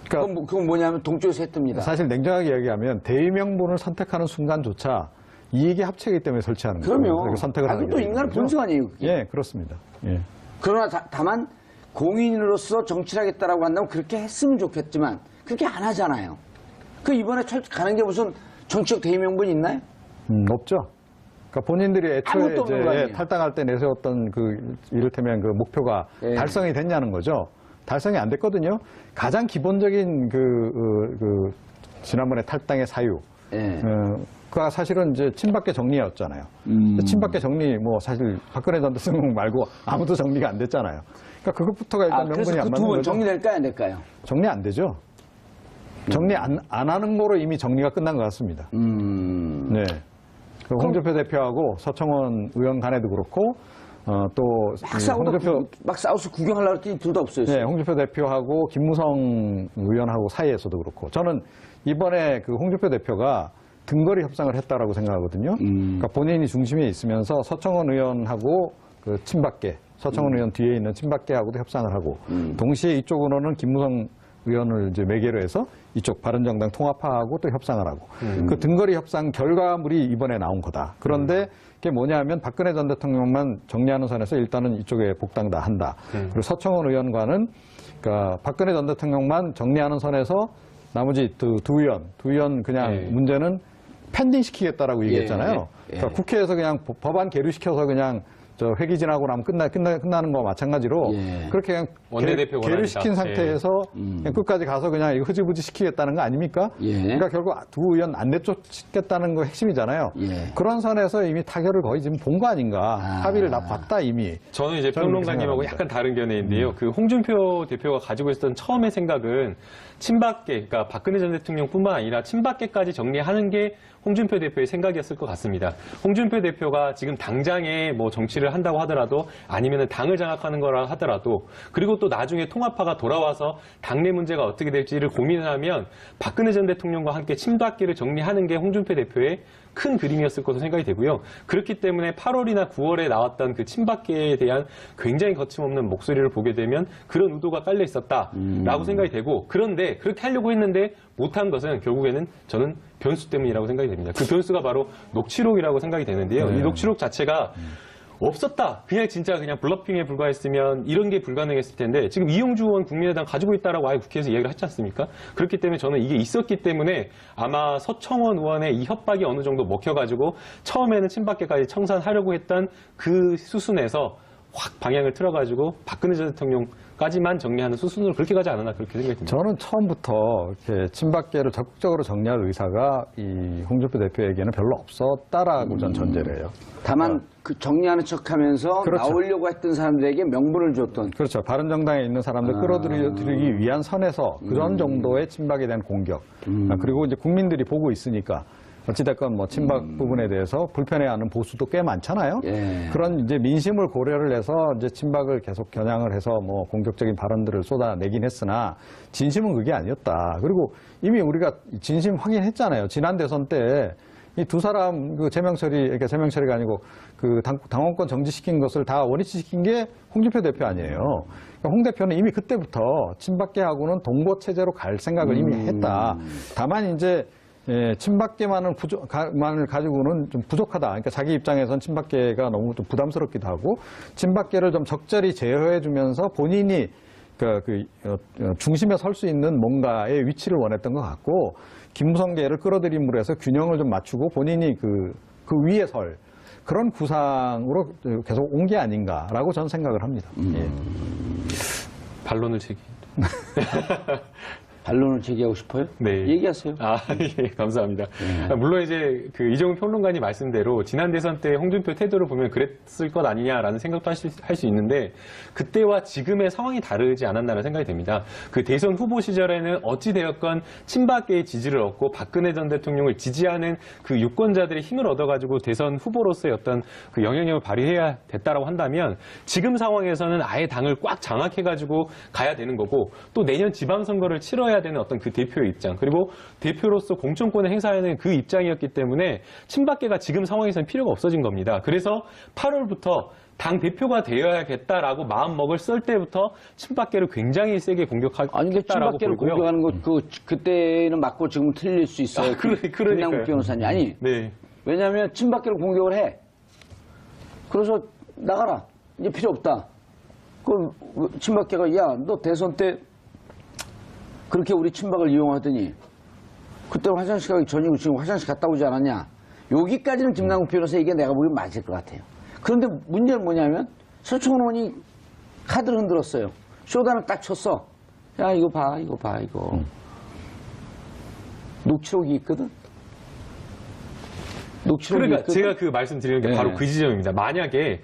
A: 그건 뭐냐면 동쪽에서 해 뜹니다.
C: 사실 냉정하게 이야기하면 대의 명분을 선택하는 순간조차 이익의 합체이기 때문에 설치하는 거예요.
A: 그럼요.
C: 선택을 하는
A: 또 인간의 본성 아니에요. 그게.
C: 예, 그렇습니다. 예.
A: 그러나 다만 공인으로서 정치를 하겠다라고 한다면 그렇게 했으면 좋겠지만 그렇게 안 하잖아요. 이번에 가는 게 무슨 정치적 대의 명분이 있나요?
C: 없죠. 그러니까 본인들이 애초에 이제 탈당할 때 내세웠던 이를테면 목표가 달성이 됐냐는 거죠. 달성이 안 됐거든요. 가장 기본적인 지난번에 탈당의 사유. 가 사실은 이제 친박계 정리였잖아요. 친박계 정리 사실 박근혜 전 대통령 말고 아무도 정리가 안 됐잖아요. 그러니까 그것부터가 일단 명분이 안 맞는 거죠.
A: 정리될까요, 안 될까요?
C: 정리 안 되죠. 정리 안 하는 거로 이미 정리가 끝난 것 같습니다. 네. 홍준표 대표하고 서청원 의원 간에도 그렇고 또
A: 막 싸워서 구경하려고 했더니 둘 다 없어졌어요.
C: 네, 홍준표 대표하고 김무성 의원하고 사이에서도 그렇고 저는 이번에 홍준표 대표가 등거리 협상을 했다라고 생각하거든요. 그러니까 본인이 중심에 있으면서 서청원 의원하고 친박계, 서청원 의원 뒤에 있는 친박계하고도 협상을 하고 동시에 이쪽으로는 김무성 의원을 이제 매개로 해서 이쪽 바른정당 통합하고 또 협상을 하고 그 등거리 협상 결과물이 이번에 나온 거다. 그런데 그게 뭐냐면 박근혜 전 대통령만 정리하는 선에서 일단은 이쪽에 복당 다 한다. 그리고 서청원 의원과는 그러니까 박근혜 전 대통령만 정리하는 선에서 나머지 두 의원 그냥 문제는 펜딩 시키겠다라고 얘기했잖아요. 그러니까 국회에서 그냥 법안 계류시켜서 그냥 회기 지나고 나면 끝나는 거와 마찬가지로 그렇게 그냥 계류시킨 상태에서 그냥 끝까지 가서 그냥 이거 흐지부지 시키겠다는 거 아닙니까? 그러니까 결국 두 의원 안 내쫓겠다는 거 핵심이잖아요. 그런 선에서 이미 타결을 거의 지금 본 거 아닌가. 합의를 다 봤다 이미.
B: 저는 이제 평론가님하고 약간 다른 견해인데요. 홍준표 대표가 가지고 있었던 처음의 생각은 친박계, 그러니까 박근혜 전 대통령뿐만 아니라 친박계까지 정리하는 게 홍준표 대표의 생각이었을 것 같습니다. 홍준표 대표가 지금 당장에 정치를 한다고 하더라도 아니면 당을 장악하는 거라 하더라도 그리고 또 나중에 통합파가 돌아와서 당내 문제가 어떻게 될지를 고민하면 박근혜 전 대통령과 함께 친박계를 정리하는 게 홍준표 대표의 큰 그림이었을 것으로 생각이 되고요. 그렇기 때문에 8월이나 9월에 나왔던 친박계에 대한 굉장히 거침없는 목소리를 보게 되면 그런 의도가 깔려 있었다라고 생각이 되고 그런데 그렇게 하려고 했는데 못한 것은 결국에는 저는 변수 때문이라고 생각이 됩니다. 그 변수가 바로 녹취록이라고 생각이 되는데요. 이 녹취록 자체가 없었다. 그냥 블러핑에 불과했으면 이런 게 불가능했을 텐데 지금 이용주 의원 국민의당 가지고 있다라고 아예 국회에서 이야기를 했지 않습니까? 그렇기 때문에 저는 이게 있었기 때문에 아마 서청원 의원의 이 협박이 어느 정도 먹혀가지고 처음에는 친박계까지 청산하려고 했던 그 수순에서 확 방향을 틀어가지고 박근혜 전 대통령까지만 정리하는 수순으로 그렇게 가지 않았나 그렇게 생각이 듭니다.
C: 저는 처음부터 이렇게 친박계를 적극적으로 정리할 의사가 이 홍준표 대표에게는 별로 없었다라고 전 전제를 해요.
A: 다만 정리하는 척하면서 나오려고 했던 사람들에게 명분을 줬던.
C: 그렇죠. 바른정당에 있는 사람들 끌어들이기 위한 선에서 그런 정도의 친박에 대한 공격. 그리고 이제 국민들이 보고 있으니까. 어찌됐건 친박 부분에 대해서 불편해하는 보수도 꽤 많잖아요. 그런 이제 민심을 고려를 해서 이제 친박을 계속 겨냥을 해서 공격적인 발언들을 쏟아내긴 했으나 진심은 그게 아니었다. 그리고 이미 우리가 진심 확인했잖아요. 지난 대선 때 이 두 사람 그러니까 제명처리가 아니고 당원권 정지시킨 것을 다 원위치시킨 게 홍준표 대표 아니에요. 그러니까 홍 대표는 이미 그때부터 친박계하고는 동거 체제로 갈 생각을 이미 했다. 다만 이제 친박계만을 가지고는 좀 부족하다. 그러니까 자기 입장에선 친박계가 너무 좀 부담스럽기도 하고 친박계를 좀 적절히 제어해주면서 본인이 중심에 설 수 있는 뭔가의 위치를 원했던 것 같고, 김무성계를 끌어들임으로 해서 균형을 좀 맞추고 본인이 그 위에 설 그런 구상으로 계속 온 게 아닌가라고 저는 생각을 합니다. 예.
B: 반론을 제기.
A: 반론을 제기하고 싶어요?
B: 네.
A: 얘기하세요.
B: 예, 감사합니다. 물론 이제 그 이종훈 평론가님 말씀대로 지난 대선 때 홍준표 태도를 보면 그랬을 것 아니냐라는 생각도 할 수 있는데 그때와 지금의 상황이 다르지 않았나라는 생각이 됩니다. 그 대선 후보 시절에는 어찌되었건 친박계의 지지를 얻고 박근혜 전 대통령을 지지하는 그 유권자들의 힘을 얻어가지고 대선 후보로서의 어떤 그 영향력을 발휘해야 됐다라고 한다면 지금 상황에서는 아예 당을 꽉 장악해가지고 가야 되는 거고 또 내년 지방선거를 치러야 되는 어떤 그 대표의 입장 그리고 대표로서 공천권을 행사하는 그 입장이었기 때문에 친박계가 지금 상황에서는 필요가 없어진 겁니다. 그래서 8월부터 당 대표가 되어야겠다라고 마음먹을 썰 때부터 친박계를 굉장히 세게 공격하겠다라고
A: 아니, 친박계를
B: 보이고요.
A: 공격하는 거 그때는 맞고 지금 틀릴 수 있어요.
B: 그러니까요.
A: 김남국 변호사님. 아니,
B: 네.
A: 왜냐하면 친박계를 공격을 해. 그래서 나가라. 이제 필요 없다. 그럼 친박계가 야, 너 대선 때 그렇게 우리 친박을 이용하더니 그때 화장실 가기 전이고 지금 화장실 갔다 오지 않았냐. 여기까지는 김남국 변호사 얘기가 내가 보기엔 맞을 것 같아요. 그런데 문제는 뭐냐면 서청원 의원이 카드를 흔들었어요. 쇼단을 딱 쳤어. 야 이거 봐 이거. 녹취록이 있거든.
B: 그러니까 제가 그 말씀드리는 게 바로 그 지점입니다. 만약에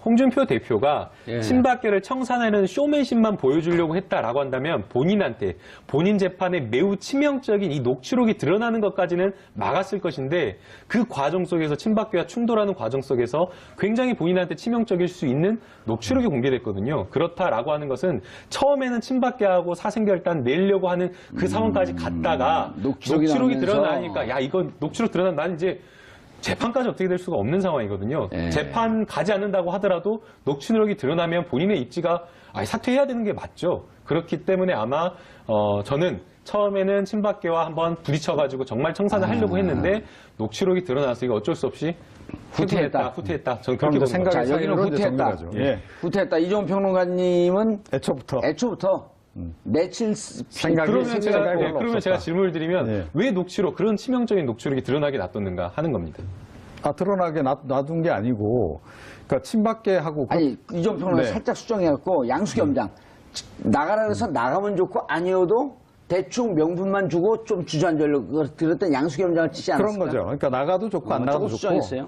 B: 홍준표 대표가 친박계를 청산하는 쇼맨십만 보여주려고 했다라고 한다면 본인한테 본인 재판에 매우 치명적인 이 녹취록이 드러나는 것까지는 막았을 것인데 그 과정 속에서 친박계와 충돌하는 과정 속에서 굉장히 본인한테 치명적일 수 있는 녹취록이 공개됐거든요. 그렇다라고 하는 것은 처음에는 친박계하고 사생결단 내려고 하는 그 상황까지 갔다가 녹취록이 드러나니까 야 이거 녹취록 드러나면 난 이제 재판까지 어떻게 될 수가 없는 상황이거든요. 재판 가지 않는다고 하더라도 녹취록이 드러나면 본인의 입지가 사퇴해야 되는 게 맞죠. 그렇기 때문에 아마 저는 처음에는 친박계와 한번 부딪혀가지고 정말 청산을 하려고 했는데 녹취록이 드러나서 이거 어쩔 수 없이 후퇴했다. 저는 그렇게 보는 거죠.
A: 자, 여기는 후퇴했다. 후퇴했다. 이종훈 평론가님은 애초부터 며칠
B: 그러면 제가 질문을 드리면 왜 그런 치명적인 녹취록이 드러나게 놔뒀는가 하는 겁니다.
C: 드러나게 놔둔 게 아니고, 그러니까 친박계하고
A: 아니 이종훈 평론가 살짝 수정해갖고 양수겸장 나가라 그래서 나가면 좋고 아니어도 대충 명분만 주고 좀 주저앉으려고 들었던 양수겸장을 치지 않았을까?
C: 그런 거죠. 그러니까 나가도 좋고 안 나가도 좋고.
A: 수정했어요?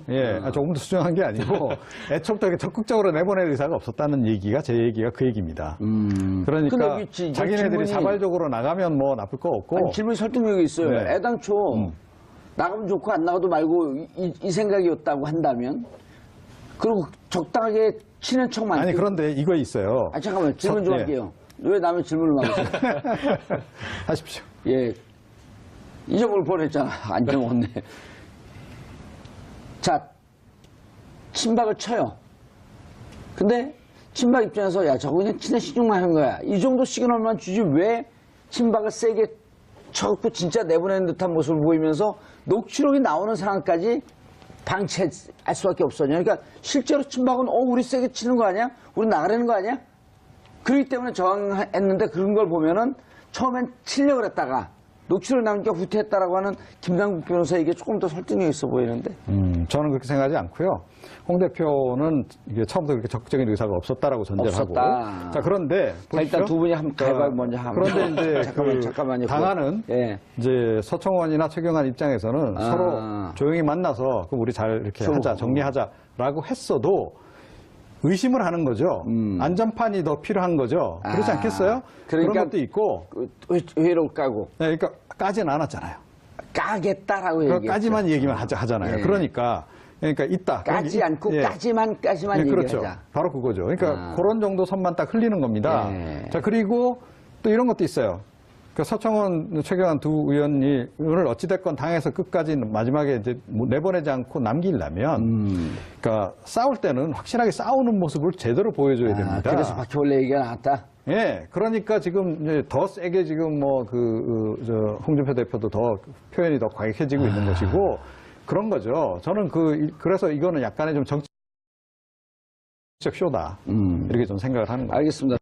C: 조금 더 수정한 게 아니고 애초부터 적극적으로 내보낼 의사가 없었다는 얘기가 제 얘기가 그 얘기입니다. 그러니까 자기네들이 자발적으로 나가면 뭐 나쁠 거 없고.
A: 아니, 질문이 설득력이 있어요. 애당초 나가면 좋고 안 나가도 말고 이 생각이었다고 한다면 그리고 적당하게 친한 척만.
C: 아니 그런데 이거 있어요.
A: 잠깐만 질문 좀 할게요. 왜 남의 질문을 막으세요?
C: 하십시오.
A: 잊어볼 뻔했잖아. 안 적었네. 자, 친박을 쳐요. 근데 친박 입장에서 야 저거 그냥 친한 신용만 한 거야. 이 정도 시그널만 주지 왜 친박을 세게 쳐갖고 진짜 내보내는 듯한 모습을 보이면서 녹취록이 나오는 상황까지 방치할 수밖에 없었냐. 그러니까 실제로 친박은 우리 세게 치는 거 아니야? 우리 나가려는 거 아니야? 그렇기 때문에 저항했는데 그런 걸 보면은 처음엔 치려고 그랬다가 녹취록이 나오니까 후퇴했다라고 하는 김남국 변호사에게 조금 더 설득력 있어 보이는데.
C: 저는 그렇게 생각하지 않고요. 홍 대표는 이게 처음부터 그렇게 적극적인 의사가 없었다라고 전제를 하고.
A: 자,
C: 그런데
A: 일단 두 분이 한번 가위바위보 먼저 하면.
C: 그런데 이제
A: 잠깐만요.
C: 당하는 이제 서청원이나 최경환 입장에서는 서로 조용히 만나서 그럼 우리 잘 이렇게 하자, 정리하자라고 했어도 의심을 하는 거죠. 안전판이 더 필요한 거죠. 그렇지 않겠어요?
A: 그러니까
C: 그런 것도 있고.
A: 회로 까고.
C: 그러니까 까지는 않았잖아요.
A: 까겠다라고 얘기했죠.
C: 까지만 얘기만 하잖아요. 그러니까 있다.
A: 까지 않고 까지만
C: 그렇죠.
A: 얘기하자.
C: 바로 그거죠. 그러니까 그런 정도 선만 딱 흘리는 겁니다. 자, 그리고 또 이런 것도 있어요. 그 서청원, 최경환 두 의원이 오늘 어찌됐건 당에서 끝까지 마지막에 이제 내보내지 않고 남기려면, 그러니까 싸울 때는 확실하게 싸우는 모습을 제대로 보여줘야 됩니다.
A: 그래서 바퀴벌레 얘기가 나왔다?
C: 그러니까 지금 이제 더 세게 지금 홍준표 대표도 더 표현이 더 과격해지고 있는 것이고, 그런 거죠. 저는 그래서 이거는 약간의 좀 정치적 쇼다. 이렇게 좀 생각을 하는 거예요.
A: 알겠습니다.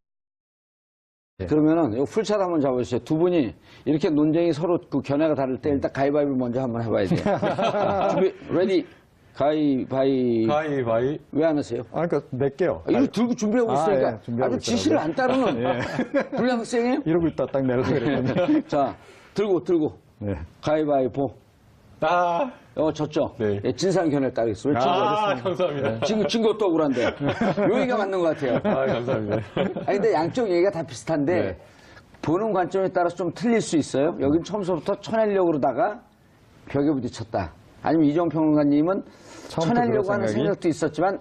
A: 그러면은 이거 풀샷 한번 잡아주세요. 두 분이 이렇게 논쟁이 서로 그 견해가 다를 때 일단 가위바위보 먼저 한번 해봐야 돼요. 준비, 레디,
B: 가위바위.
A: 왜 안 하세요?
C: 그러니까 낼게요.
A: 이거 들고 준비하고 있으니까
C: 예, 준비하고
A: 아주 지시를 안 따르는 불량생이에요?
C: 이러고 있다 딱 내려서 그랬거든요.
A: 자, 들고.
C: 네.
A: 가위바위보. 졌죠?
B: 네.
A: 예, 진상 견해 따르겠어요.
B: 감사합니다.
A: 진 것도 억울한데. 요 얘기가 맞는 것 같아요.
B: 감사합니다.
A: 아니, 근데 양쪽 얘기가 다 비슷한데,
C: 네.
A: 보는 관점에 따라서 좀 틀릴 수 있어요. 여긴 처음부터 쳐내려고 그러다가 벽에 부딪혔다. 아니면 이정 평론가님은 쳐내려고 하는 생각도 있었지만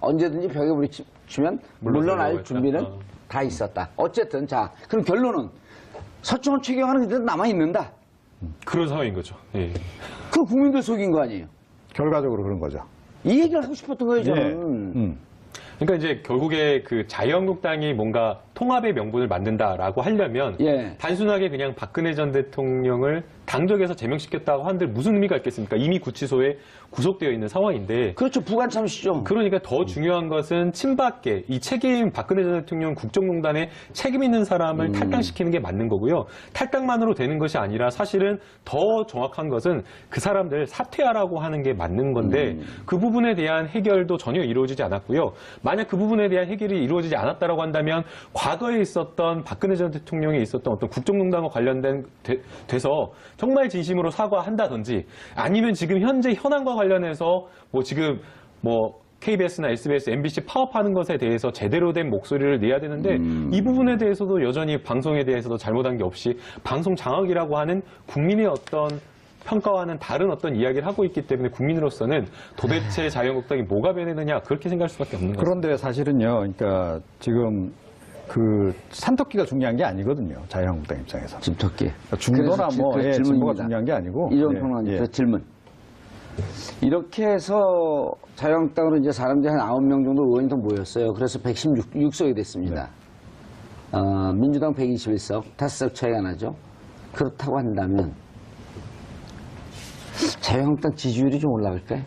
A: 언제든지 벽에 부딪히면 물러날 준비는 다 있었다. 어쨌든, 자, 그럼 결론은 서청원 최경환은 그대로 남아있는다.
B: 그런 상황인 거죠. 예.
A: 그 국민들 속인 거 아니에요?
C: 결과적으로 그런 거죠.
A: 이 얘기를 하고 싶었던 거예요, 저는.
C: 예.
B: 그러니까 이제 결국에 그 자유한국당이 뭔가 통합의 명분을 만든다라고 하려면
A: 예.
B: 단순하게 그냥 박근혜 전 대통령을 당적에서 제명시켰다고 한들 무슨 의미가 있겠습니까? 이미 구치소에 구속되어 있는 상황인데.
A: 그렇죠. 부관참시죠.
B: 그러니까 더 중요한 것은 친박계, 이 책임, 박근혜 전 대통령 국정농단에 책임 있는 사람을 탈당시키는 게 맞는 거고요. 탈당만으로 되는 것이 아니라 사실은 더 정확한 것은 그 사람들 사퇴하라고 하는 게 맞는 건데 그 부분에 대한 해결도 전혀 이루어지지 않았고요. 만약 그 부분에 대한 해결이 이루어지지 않았다라고 한다면 과거에 있었던 박근혜 전 대통령이 있었던 어떤 국정농단과 관련된 돼서 정말 진심으로 사과한다든지 아니면 지금 현재 현안과 관련해서 뭐 지금 뭐 KBS나 SBS, MBC 파업하는 것에 대해서 제대로 된 목소리를 내야 되는데 이 부분에 대해서도 여전히 방송에 대해서도 잘못한 게 없이 방송 장악이라고 하는 국민의 어떤 평가와는 다른 어떤 이야기를 하고 있기 때문에 국민으로서는 도대체 자유한국당이 뭐가 변했느냐 그렇게 생각할 수밖에 없는 거죠.
C: 그런데 사실은요, 그러니까 지금 그 산토끼가 중요한 게 아니거든요. 자유한국당 입장에서.
A: 집토끼.
C: 중도나 뭐
A: 그래서
C: 진보가
A: 질문입니다.
C: 중요한 게 아니고.
A: 이런 평론가님, 질문. 이렇게 해서 자유한국당으로 이제 사람들이 한 9명 정도 의원이 더 모였어요. 그래서 116석이 됐습니다. 민주당 121석, 5석 차이가 나죠. 그렇다고 한다면 자유한국당 지지율이 좀 올라갈까요?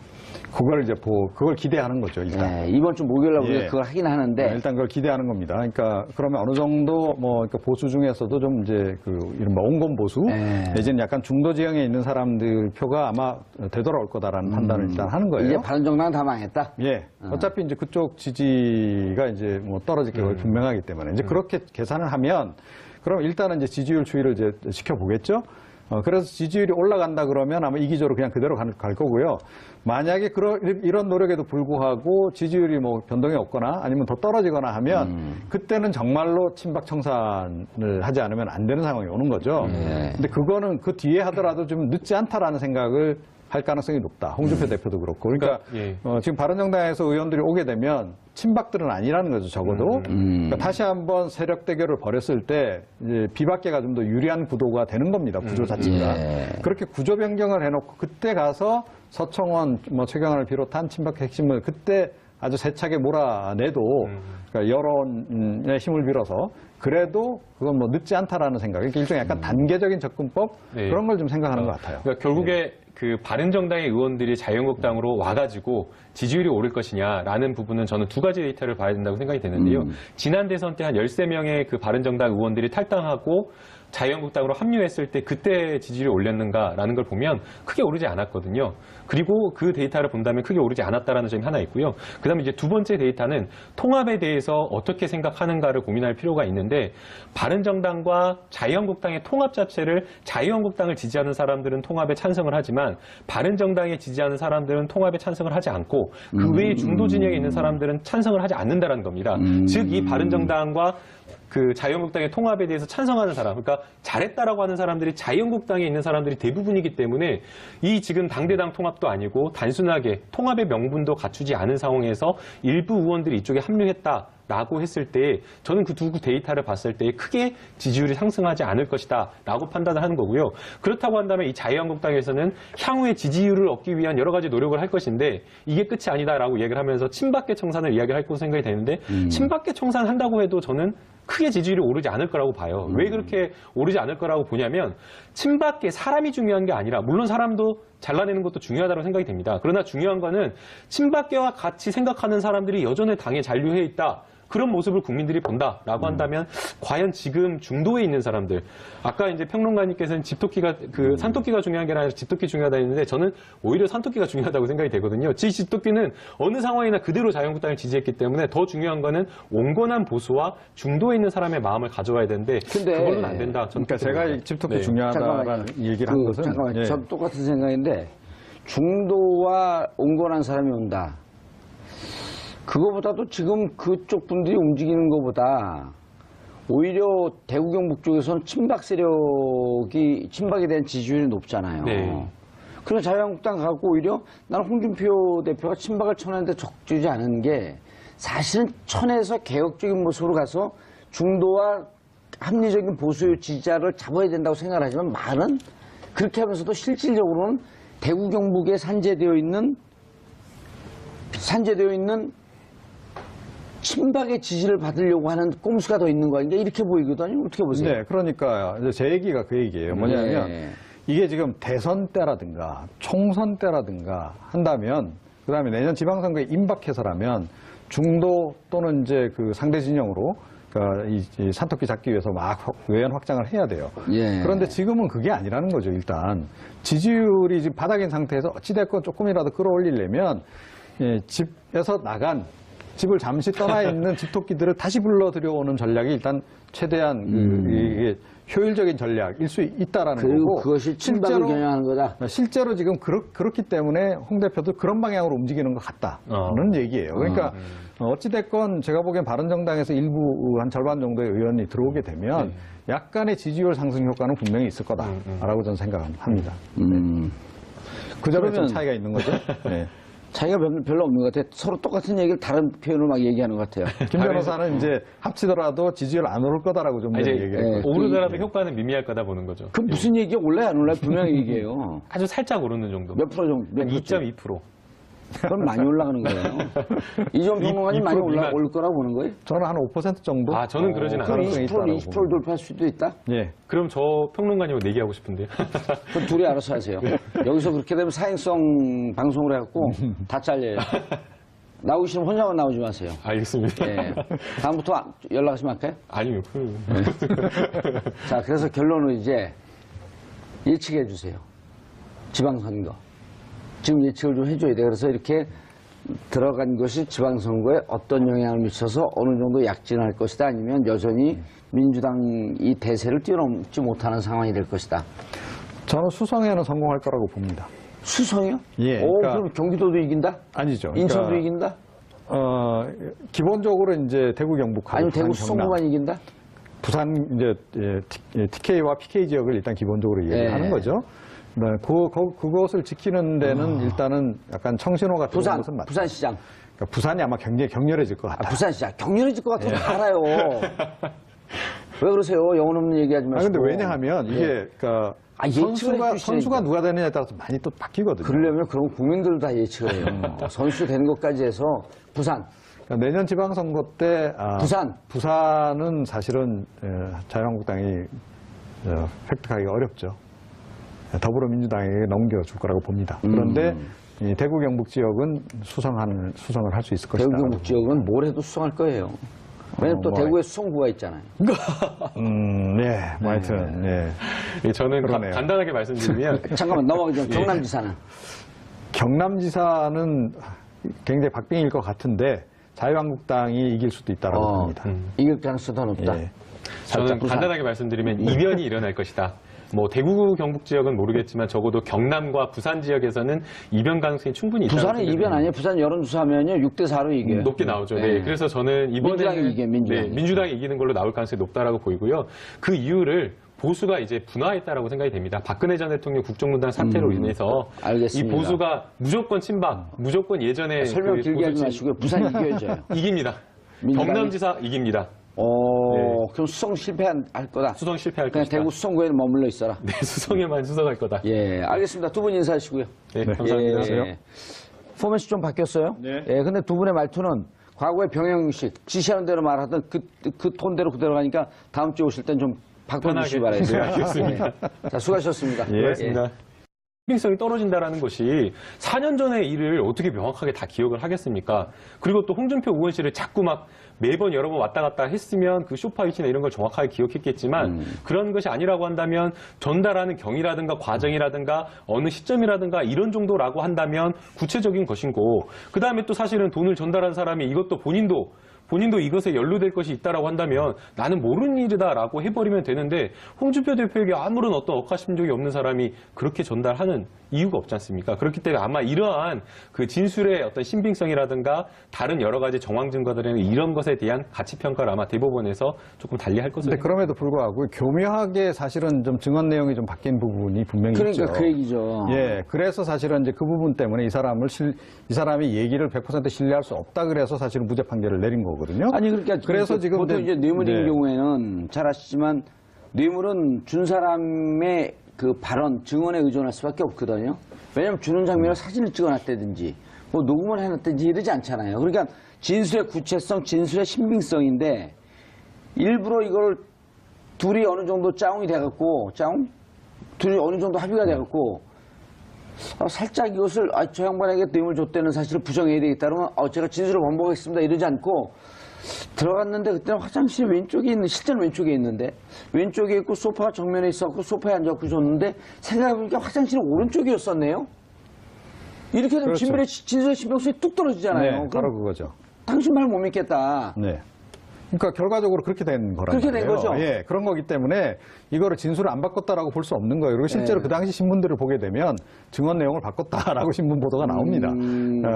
C: 그걸 이제 그걸 기대하는 거죠, 일단.
A: 네, 이번 주 목요일 날 우리가 그걸 하긴 하는데.
C: 일단 그걸 기대하는 겁니다. 그러니까 그러면 어느 정도 그러니까 보수 중에서도 좀 이제 이른바 온건 보수 내지는 약간 중도 지형에 있는 사람들 표가 아마 되돌아올 거다라는 판단을 일단 하는 거예요.
A: 이제 바른정당은 다 망했다?
C: 예. 어차피 이제 그쪽 지지가 이제 떨어질 게 거의 분명하기 때문에 이제 그렇게 계산을 하면 그럼 일단은 이제 지지율 추이를 이제 지켜보겠죠. 그래서 지지율이 올라간다 그러면 아마 이기적으로 그냥 그대로 갈 거고요. 만약에 이런 노력에도 불구하고 지지율이 뭐 변동이 없거나 아니면 더 떨어지거나 하면 그때는 정말로 친박 청산을 하지 않으면 안 되는 상황이 오는 거죠. 근데 그거는 그 뒤에 하더라도 좀 늦지 않다라는 생각을 할 가능성이 높다. 홍준표 대표도 그렇고. 그러니까 지금 바른정당에서 의원들이 오게 되면 친박들은 아니라는 거죠. 적어도. 그러니까 다시 한번 세력 대결을 벌였을 때 이제 비박계가 좀 더 유리한 구도가 되는 겁니다. 구조 자체가. 그렇게 구조 변경을 해놓고 그때 가서 서청원, 최경환을 비롯한 친박 핵심을 그때 아주 세차게 몰아내도 그러니까 여론의 힘을 빌어서 그래도 그건 뭐 늦지 않다라는 생각. 그러니까 일종의 약간 단계적인 접근법 그런 걸 좀 생각하는 것 같아요.
B: 그러니까 결국에 그 바른정당의 의원들이 자유한국당으로 와가지고 지지율이 오를 것이냐라는 부분은 저는 두 가지 데이터를 봐야 된다고 생각이 되는데요. 지난 대선 때 한 13명의 그 바른정당 의원들이 탈당하고 자유한국당으로 합류했을 때 그때 지지율이 올렸는가라는 걸 보면 크게 오르지 않았거든요. 그리고 그 데이터를 본다면 크게 오르지 않았다라는 점이 하나 있고요. 그다음에 이제 두 번째 데이터는 통합에 대해서 어떻게 생각하는가를 고민할 필요가 있는데 바른정당과 자유한국당의 통합 자체를 자유한국당을 지지하는 사람들은 통합에 찬성을 하지만 바른정당에 지지하는 사람들은 통합에 찬성을 하지 않고 그 외에 중도 진영에 있는 사람들은 찬성을 하지 않는다는 겁니다. 즉 이 바른정당과 그 자유한국당의 통합에 대해서 찬성하는 사람, 그러니까 잘했다라고 하는 사람들이 자유한국당에 있는 사람들이 대부분이기 때문에 이 지금 당대당 통합도 아니고 단순하게 통합의 명분도 갖추지 않은 상황에서 일부 의원들이 이쪽에 합류했다라고 했을 때 저는 그 두 데이터를 봤을 때 크게 지지율이 상승하지 않을 것이다 라고 판단을 하는 거고요. 그렇다고 한다면 이 자유한국당에서는 향후에 지지율을 얻기 위한 여러 가지 노력을 할 것인데 이게 끝이 아니다라고 얘기를 하면서 친박계 청산을 이야기할 것으로 생각이 되는데 친박계 청산한다고 해도 저는 크게 지지율이 오르지 않을 거라고 봐요. 왜 그렇게 오르지 않을 거라고 보냐면 친박계 사람이 중요한 게 아니라 물론 사람도 잘라내는 것도 중요하다고 생각이 됩니다. 그러나 중요한 거는 친박계와 같이 생각하는 사람들이 여전히 당에 잔류해 있다. 그런 모습을 국민들이 본다라고 한다면 과연 지금 중도에 있는 사람들, 아까 이제 평론가님께서는 집토끼가 산토끼가 중요한 게 아니라 집토끼 중요하다 했는데 저는 오히려 산토끼가 중요하다고 생각이 되거든요. 집토끼는 어느 상황이나 그대로 자유한국당을 지지했기 때문에 더 중요한 거는 온건한 보수와 중도에 있는 사람의 마음을 가져와야 되는데 그걸로는 안 된다.
C: 그러니까 제가 이 집토끼 중요하다라는 얘기를 한 것은
A: 잠깐만요. 저도 똑같은 생각인데 중도와 온건한 사람이 온다. 그거보다도 지금 그쪽 분들이 움직이는 것보다 오히려 대구 경북 쪽에서는 친박 세력이 친박에 대한 지지율이 높잖아요.
B: 네.
A: 그래서 자유한국당 갖고 오히려 나는 홍준표 대표가 친박을 쳐내는데 적주지 않은 게 사실은 쳐내서 개혁적인 모습으로 가서 중도와 합리적인 보수 지지자를 잡아야 된다고 생각을 하지만 말은 그렇게 하면서도 실질적으로는 대구 경북에 산재되어 있는 친박의 지지를 받으려고 하는 꼼수가 더 있는 거 아닌가 이렇게 보이거든요. 어떻게 보세요?
C: 네, 그러니까 이제 제 얘기가 그 얘기예요. 뭐냐면 이게 지금 대선 때라든가 총선 때라든가 한다면 그다음에 내년 지방선거에 임박해서라면 중도 또는 이제 그 상대 진영으로 이 산토끼 잡기 위해서 막 의원 확장을 해야 돼요. 그런데 지금은 그게 아니라는 거죠. 일단 지지율이 지금 바닥인 상태에서 어찌됐건 조금이라도 끌어올리려면 집에서 나간 집을 잠시 떠나 있는 집토끼들을 다시 불러 들여오는 전략이 일단 최대한 이게 효율적인 전략일 수 있다라는 거고.
A: 그것이 친박을 겨냥하는 거다.
C: 실제로 지금 그렇기 때문에 홍 대표도 그런 방향으로 움직이는 것 같다는 얘기예요. 그러니까 어찌됐건 제가 보기엔 바른정당에서 일부 한 절반 정도의 의원이 들어오게 되면 약간의 지지율 상승 효과는 분명히 있을 거다라고 저는 생각합니다. 그 점에 좀 차이가 있는 거죠. 네.
A: 차이가 별로 없는 것 같아요. 서로 똑같은 얘기를 다른 표현으로 막 얘기하는 것 같아요.
C: 김 변호사는 이제 합치더라도 지지율 안 오를 거다라고 좀 얘기해요.
B: 오르더라도 효과는 미미할 거다 보는 거죠.
A: 그 무슨 얘기야? 올라요, 안 올라요? 분명히 얘기해요.
B: 아주 살짝 오르는 정도.
A: 몇 프로 정도?
B: 2.2%.
A: 그럼 많이 올라가는 거예요. 이전 평론가님 많이 올 거라고 보는 거예요?
C: 저는 한 5% 정도?
B: 저는 그러진 않아요.
A: 20%를 돌파할 수도 있다?
C: 예.
B: 그럼 저 평론가님하고 내기하고 싶은데요.
A: 그럼 둘이 알아서 하세요. 여기서 그렇게 되면 사행성 방송을 해갖고 다 잘려요. 나오기 싫으면 혼자만 나오지 마세요.
B: 알겠습니다.
A: 예. 다음부터 연락하시면 할까요?
B: 아니요.
A: 자, 그래서 결론은 이제 예측해 주세요. 지방선거. 지금 예측을 좀 해줘야 돼. 그래서 이렇게 들어간 것이 지방선거에 어떤 영향을 미쳐서 어느 정도 약진할 것이다. 아니면 여전히 민주당이 대세를 뛰어넘지 못하는 상황이 될 것이다.
C: 저는 수성에는 성공할 거라고 봅니다.
A: 수성이요?
C: 예.
A: 그럼 경기도도 이긴다?
C: 아니죠.
A: 인천도 이긴다?
C: 기본적으로 이제 대구 경북하고
A: 아니면 대구 수성구만 이긴다?
C: 부산 이제 TK와 PK 지역을 일단 기본적으로 얘기하는 거죠. 네, 그것을 지키는 데는 일단은 약간 청신호 같은 것은 맞죠.
A: 부산시장.
C: 그러니까 부산이 아마 굉장히 격렬해질 것 같아요.
A: 부산시장. 격렬해질 것 같아서 알아요. 왜 그러세요? 영혼 없는 얘기하지 마시고.
C: 근데 왜냐하면 이게 그러니까 선수가 누가 되느냐에 따라서 많이 또 바뀌거든요.
A: 그러려면 그럼 국민들도 다 예측을 해요. 선수 되는 것까지 해서 부산.
C: 그러니까 내년 지방선거 때 부산은 사실은 자유한국당이 획득하기가 어렵죠. 더불어민주당에게 넘겨줄 거라고 봅니다. 그런데 이 대구 경북 지역은 수성을 할 수 있을 것이다.
A: 대구 경북 지역은 뭘 해도 수성할 거예요. 왜냐면 또 대구에 수성구가 있잖아요.
C: 네, 뭐 하여튼, 네.
B: 저는 간단하게 말씀드리면.
A: 잠깐만, 넘어가기 전에 경남지사는?
C: 경남지사는 굉장히 박빙일 것 같은데 자유한국당이 이길 수도 있다고 봅니다.
A: 이길 가능성이 더 높다.
C: 예.
B: 저는 간단하게 말씀드리면 이변이 일어날 것이다. 뭐 대구 경북 지역은 모르겠지만 적어도 경남과 부산 지역에서는 이변 가능성이 충분히 있다.
A: 부산은 이변 아니에요. 부산 여론조사하면요 6대4로 이겨요.
B: 높게 나오죠. 네. 그래서 저는 이번에는
A: 민주당이
B: 민주당이 이기는 걸로 나올 가능성이 높다라고 보이고요. 그 이유를 보수가 이제 분화했다라고 생각이 됩니다. 박근혜 전 대통령 국정농단 사태로 인해서
A: 알겠습니다.
B: 이 보수가 무조건 친박, 무조건 예전에
A: 설명 길게 하지 마시고요. 부산 이겨야죠.
B: 이깁니다. 경남지사 이깁니다.
A: 그럼 수성 실패할 거다.
B: 수성 실패할
A: 그냥
B: 것이다.
A: 대구 수성구에는 머물러 있어라.
B: 네, 수성에만 수성할 거다.
A: 예, 알겠습니다. 두 분 인사하시고요.
B: 네, 감사합니다.
A: 예. 포맷이 좀 바뀌었어요.
C: 네.
A: 예, 근데 두 분의 말투는 과거의 병영식, 지시하는 대로 말하던 그 톤대로 그대로 가니까 다음 주에 오실 땐 좀 바꿔주시기 바라겠습니다.
B: 네, 알겠습니다.
A: 자, 수고하셨습니다.
B: 고맙습니다. 신빙성이 떨어진다라는 것이 4년 전의 일을 어떻게 명확하게 다 기억을 하겠습니까? 그리고 또 홍준표 의원실을 자꾸 막 매번 여러 번 왔다 갔다 했으면 그 쇼파 위치나 이런 걸 정확하게 기억했겠지만 그런 것이 아니라고 한다면 전달하는 경위라든가 과정이라든가 어느 시점이라든가 이런 정도라고 한다면 구체적인 것이고 그다음에 또 사실은 돈을 전달한 사람이 이것도 본인도 이것에 연루될 것이 있다라고 한다면 나는 모르는 일이다라고 해버리면 되는데 홍준표 대표에게 아무런 어떤 억하심적이 없는 사람이 그렇게 전달하는 이유가 없지 않습니까? 그렇기 때문에 아마 이러한 그 진술의 어떤 신빙성이라든가 다른 여러 가지 정황 증거들에는 이런 것에 대한 가치 평가를 아마 대법원에서 조금 달리할 것으로.
C: 근데 그럼에도 불구하고 교묘하게 사실은 좀 증언 내용이 좀 바뀐 부분이 분명히
A: 그러니까
C: 있죠.
A: 그 얘기죠.
C: 예, 그래서 사실은 이제 그 부분 때문에 이 사람이 얘기를 100% 신뢰할 수 없다 그래서 사실은 무죄 판결을 내린 거거든요.
A: 아니 그러니까
C: 그래서 지금
A: 보통 이제 뇌물인
C: 네.
A: 경우에는 잘 아시지만 뇌물은 준 사람의 그 발언, 증언에 의존할 수밖에 없거든요. 왜냐하면 주는 장면을 사진을 찍어놨다든지 뭐 녹음을 해놨다든지 이러지 않잖아요. 그러니까 진술의 구체성, 진술의 신빙성인데 일부러 이걸 둘이 어느 정도 짜웅이 돼갖고 둘이 어느 정도 합의가 돼갖고 살짝 이것을 저 양반에게 뇌물 줬다는 사실을 부정해야 되겠다 그러면 제가 진술을 번복하겠습니다 이러지 않고 들어갔는데 그때는 화장실 왼쪽에 있는 실제는 왼쪽에 있는데 왼쪽에 있고 소파가 정면에 있었고 소파에 앉아서 줬는데 생각해보니까 화장실은 오른쪽이었었네요. 이렇게 되면
C: 그렇죠.
A: 진술의 신빙성이 뚝 떨어지잖아요.
C: 네, 바로 그거죠.
A: 당신 말 못 믿겠다.
C: 네. 그러니까 결과적으로 그렇게 된 거란
A: 그렇게 된
C: 말이에요.
A: 거죠.
C: 예, 그런 거기 때문에 이거를 진술을 안 바꿨다라고 볼 수 없는 거예요. 그리고 실제로
A: 네.
C: 그 당시 신문들을 보게 되면 증언 내용을 바꿨다라고 신문 보도가 나옵니다.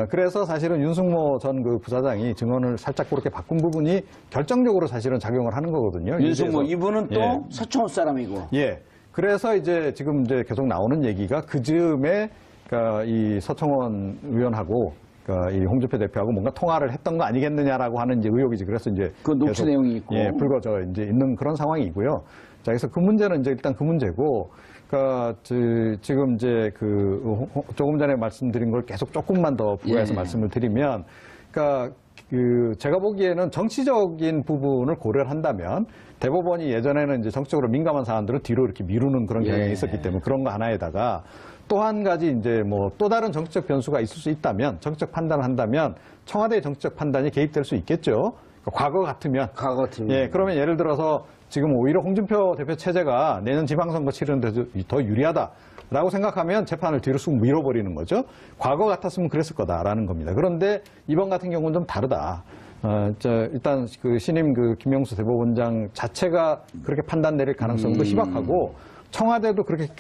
C: 그래서 사실은 윤승모 전 그 부사장이 증언을 살짝 그렇게 바꾼 부분이 결정적으로 사실은 작용을 하는 거거든요.
A: 윤승모 이분은 또
C: 예.
A: 서청원 사람이고.
C: 예. 그래서 이제 지금 이제 계속 나오는 얘기가 그 즈음에 그러니까 이 서청원 의원하고 그러니까 이 홍준표 대표하고 뭔가 통화를 했던 거 아니겠느냐라고 하는 이제 의혹이지. 그래서 이제
A: 그 녹취 내용이 있고.
C: 예, 불거져 이제 있는 그런 상황이고요. 자, 그래서 그 문제는 이제 일단 그 문제고, 그러니까 지금 이제 조금 전에 말씀드린 걸 계속 조금만 더 부가해서
A: 예.
C: 말씀을 드리면, 그러니까 제가 보기에는 정치적인 부분을 고려를 한다면 대법원이 예전에는 이제 정치적으로 민감한 사안들은 뒤로 이렇게 미루는 그런 경향이
A: 예.
C: 있었기 때문에 그런 거 하나에다가 또 한 가지 이제 뭐 또 다른 정치적 변수가 있을 수 있다면 정치적 판단을 한다면 청와대의 정치적 판단이 개입될 수 있겠죠. 과거 같으면. 예, 그러면 예를 들어서 지금 오히려 홍준표 대표 체제가 내년 지방선거 치르는 데도 더 유리하다라고 생각하면 재판을 뒤로 쑥 밀어버리는 거죠. 과거 같았으면 그랬을 거다라는 겁니다. 그런데 이번 같은 경우는 좀 다르다. 일단 그 신임 그 김명수 대법원장 자체가 그렇게 판단 내릴 가능성도 희박하고 청와대도 그렇게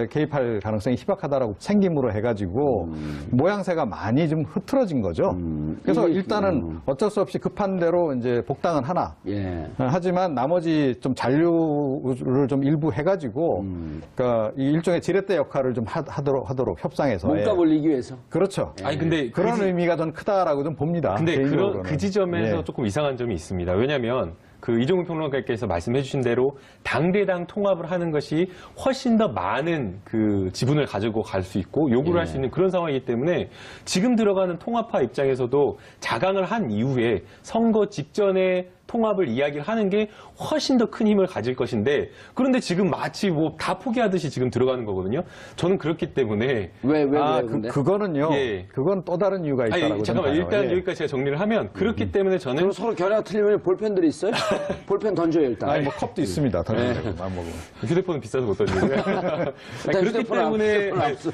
C: 개입할 가능성이 희박하다라고 생김으로 해가지고 모양새가 많이 좀 흐트러진 거죠. 그래서 일단은 어쩔 수 없이 급한 대로 이제 복당은 하나.
A: 예.
C: 하지만 나머지 좀 잔류를 좀 일부 해가지고 그러니까 이 일종의 지렛대 역할을 좀 하도록 협상해서.
A: 몸값 올리기 위해서.
C: 그렇죠.
B: 아니 근데
C: 그런 의미가 좀 크다라고 좀 봅니다.
B: 근데
C: 개인적으로는.
B: 그 지점에서
C: 예.
B: 조금 이상한 점이 있습니다. 왜냐하면 그 이종훈 평론가께서 말씀해 주신 대로 당대당 통합을 하는 것이 훨씬 더 많은 그 지분을 가지고 갈 수 있고 요구를 할 수 있는 그런 상황이기 때문에 지금 들어가는 통합파 입장에서도 자강을 한 이후에 선거 직전에 통합을 이야기를 하는 게 훨씬 더 큰 힘을 가질 것인데 그런데 지금 마치 뭐 다 포기하듯이 지금 들어가는 거거든요. 저는 그렇기 때문에
A: 왜
C: 그거는요.
B: 예.
C: 그건 또 다른 이유가 있다라고
B: 아니, 잠깐만
C: 생각해요.
B: 일단
C: 예.
B: 여기까지 제가 정리를 하면 그렇기 때문에 저는
A: 그럼 서로 견해가 틀리면 볼펜들이 있어요? 볼펜 던져요 일단.
C: 아니 뭐 컵도 있습니다. 던져내고 뭐.
B: 휴대폰은 비싸서 못 던지고요.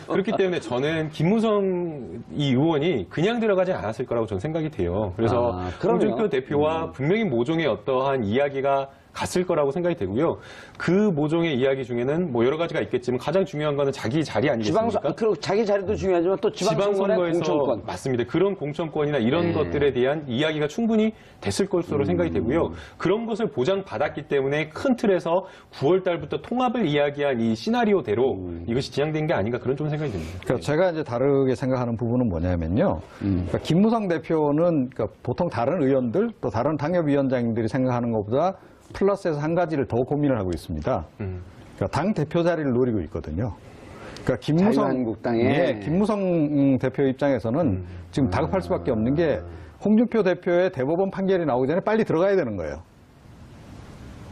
B: 그렇기 때문에 저는 김무성 이 의원이 그냥 들어가지 않았을 거라고 저는 생각이 돼요. 그래서 홍준표 대표와 분명히 모종의 어떠한 이야기가 갔을 거라고 생각이 되고요. 그 모종의 이야기 중에는 뭐 여러 가지가 있겠지만 가장 중요한 거는 자기 자리 아니겠습니까?
A: 그리고 자기 자리도 중요하지만 또 지방선거의 공천권.
B: 맞습니다. 그런 공천권이나 이런 것들에 대한 이야기가 충분히 됐을 것으로 생각이 되고요. 그런 것을 보장받았기 때문에 큰 틀에서 9월 달부터 통합을 이야기한 이 시나리오대로 이것이 진행된 게 아닌가 그런 좀 생각이 듭니다.
C: 그러니까 제가 이제 다르게 생각하는 부분은 뭐냐면요. 그러니까 김무성 대표는 그러니까 보통 다른 의원들 또 다른 당협위원장님들이 생각하는 것보다 플러스에서 한 가지를 더 고민을 하고 있습니다. 그러니까 당 대표 자리를 노리고 있거든요. 그러니까 김무성 대표 입장에서는 지금 다급할 수밖에 없는 게 홍준표 대표의 대법원 판결이 나오기 전에 빨리 들어가야 되는 거예요.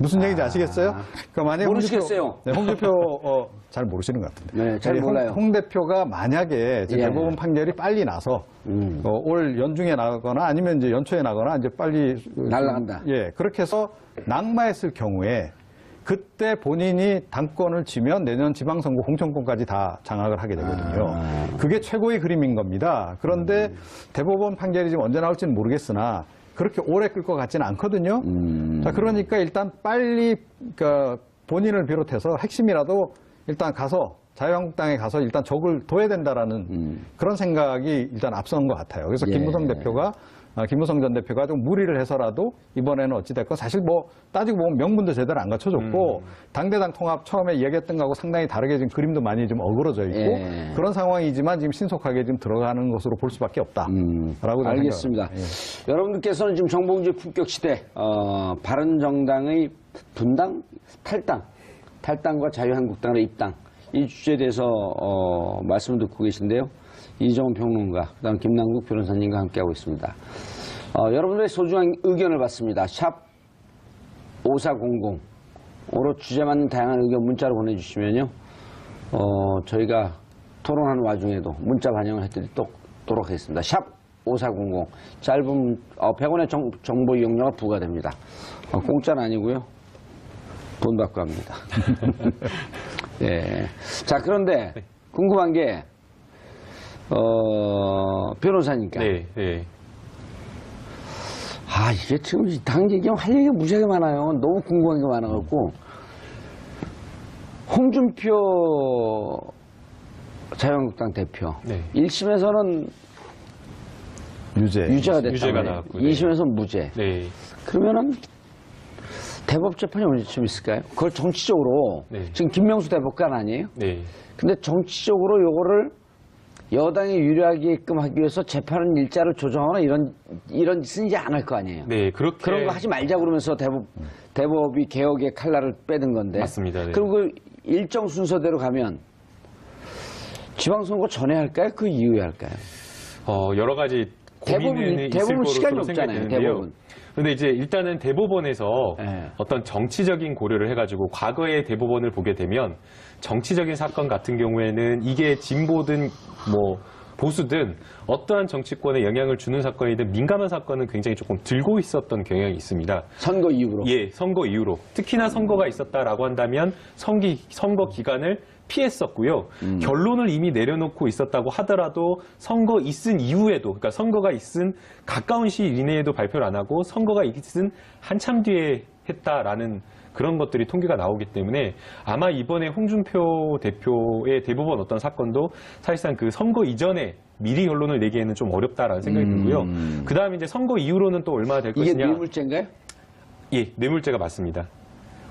C: 무슨 얘기인지 아시겠어요? 그러니까 만약에
A: 모르시겠어요?
C: 홍준표 잘 모르시는 것 같은데.
A: 네, 잘 몰라요.
C: 홍 대표가 만약에 이제
A: 예.
C: 대법원 판결이 빨리 나서 올 연중에 나거나 아니면 이제 연초에 나거나 이제 빨리
A: 날아간다.
C: 예, 그렇게 해서 낙마했을 경우에 그때 본인이 당권을 쥐면 내년 지방선거 공천권까지 다 장악을 하게 되거든요. 그게 최고의 그림인 겁니다. 그런데 대법원 판결이 지금 언제 나올지는 모르겠으나 그렇게 오래 끌 것 같지는 않거든요. 자, 그러니까 일단 빨리 그러니까 본인을 비롯해서 핵심이라도 일단 가서 자유한국당에 가서 일단 적을 둬야 된다라는 그런 생각이 일단 앞선 것 같아요. 그래서
A: 예.
C: 김무성 전 대표가 좀 무리를 해서라도 이번에는 어찌됐건 사실 뭐 따지고 보면 명분도 제대로 안 갖춰줬고 당대당 통합 처음에 이야기했던 거하고 상당히 다르게 지금 그림도 많이 좀 어그러져 있고
A: 예.
C: 그런 상황이지만 지금 신속하게 지금 들어가는 것으로 볼 수밖에 없다라고
A: 알겠습니다.
C: 예.
A: 여러분들께서는 지금 정봉주의 품격 시대 바른정당의 분당, 탈당과 자유한국당의 입당 이 주제에 대해서 말씀을 듣고 계신데요. 이정훈 평론가, 그다음 김남국 변호사님과 함께하고 있습니다. 여러분들의 소중한 의견을 받습니다. 샵 5400으로 주제 맞는 다양한 의견 문자로 보내주시면요. 저희가 토론하는 와중에도 문자 반영을 해드리도록 하겠습니다. 샵 5400. 짧은 100원의 정보 이용료가 부과됩니다. 공짜는 아니고요. 돈 받고 합니다. 예. 자, 그런데 궁금한 게 변호사니까.
B: 네, 네.
A: 이게 지금 당 얘기하면 할 얘기가 무지하게 많아요. 너무 궁금한 게 많아갖고. 홍준표 자유한국당 대표.
B: 네.
A: 1심에서는 유죄가 됐다.
B: 유죄가 나왔고, 네.
A: 2심에서는 무죄.
B: 네.
A: 그러면은 대법재판이 언제쯤 있을까요? 그걸 정치적으로
B: 네.
A: 지금 김명수 대법관 아니에요?
B: 네.
A: 근데 정치적으로 요거를 여당에 유리하게끔 하기 위해서 재판은 일자를 조정하거나 이런 짓은 이제 안 할 거 아니에요.
B: 네, 그렇게.
A: 그런 거 하지 말자 그러면서 대법이 개혁의 칼날을 빼든 건데.
B: 맞습니다. 네.
A: 그리고 그 일정 순서대로 가면 지방선거 전에 할까요? 그 이후에 할까요?
B: 여러 가지 고민이 있을
A: 대부분 시간이
B: 거로
A: 없잖아요.
B: 생각되는데요.
A: 대부분.
B: 근데 이제 일단은 대법원에서
A: 네.
B: 어떤 정치적인 고려를 해가지고 과거의 대법원을 보게 되면 정치적인 사건 같은 경우에는 이게 진보든 뭐 보수든 어떠한 정치권에 영향을 주는 사건이든 민감한 사건은 굉장히 조금 들고 있었던 경향이 있습니다.
A: 선거 이후로.
B: 예, 선거 이후로. 특히나 선거가 있었다라고 한다면 선거 기간을 피했었고요. 결론을 이미 내려놓고 있었다고 하더라도 선거 있은 이후에도, 그러니까 선거가 있은 가까운 시일 이내에도 발표를 안 하고 선거가 있은 한참 뒤에 했다라는 그런 것들이 통계가 나오기 때문에 아마 이번에 홍준표 대표의 대법원 어떤 사건도 사실상 그 선거 이전에 미리 결론을 내기에는 좀 어렵다라는 생각이 들고요. 그 다음에 이제 선거 이후로는 또 얼마나 될
A: 이게
B: 것이냐.
A: 뇌물죄인가요?
B: 예, 뇌물죄가 맞습니다.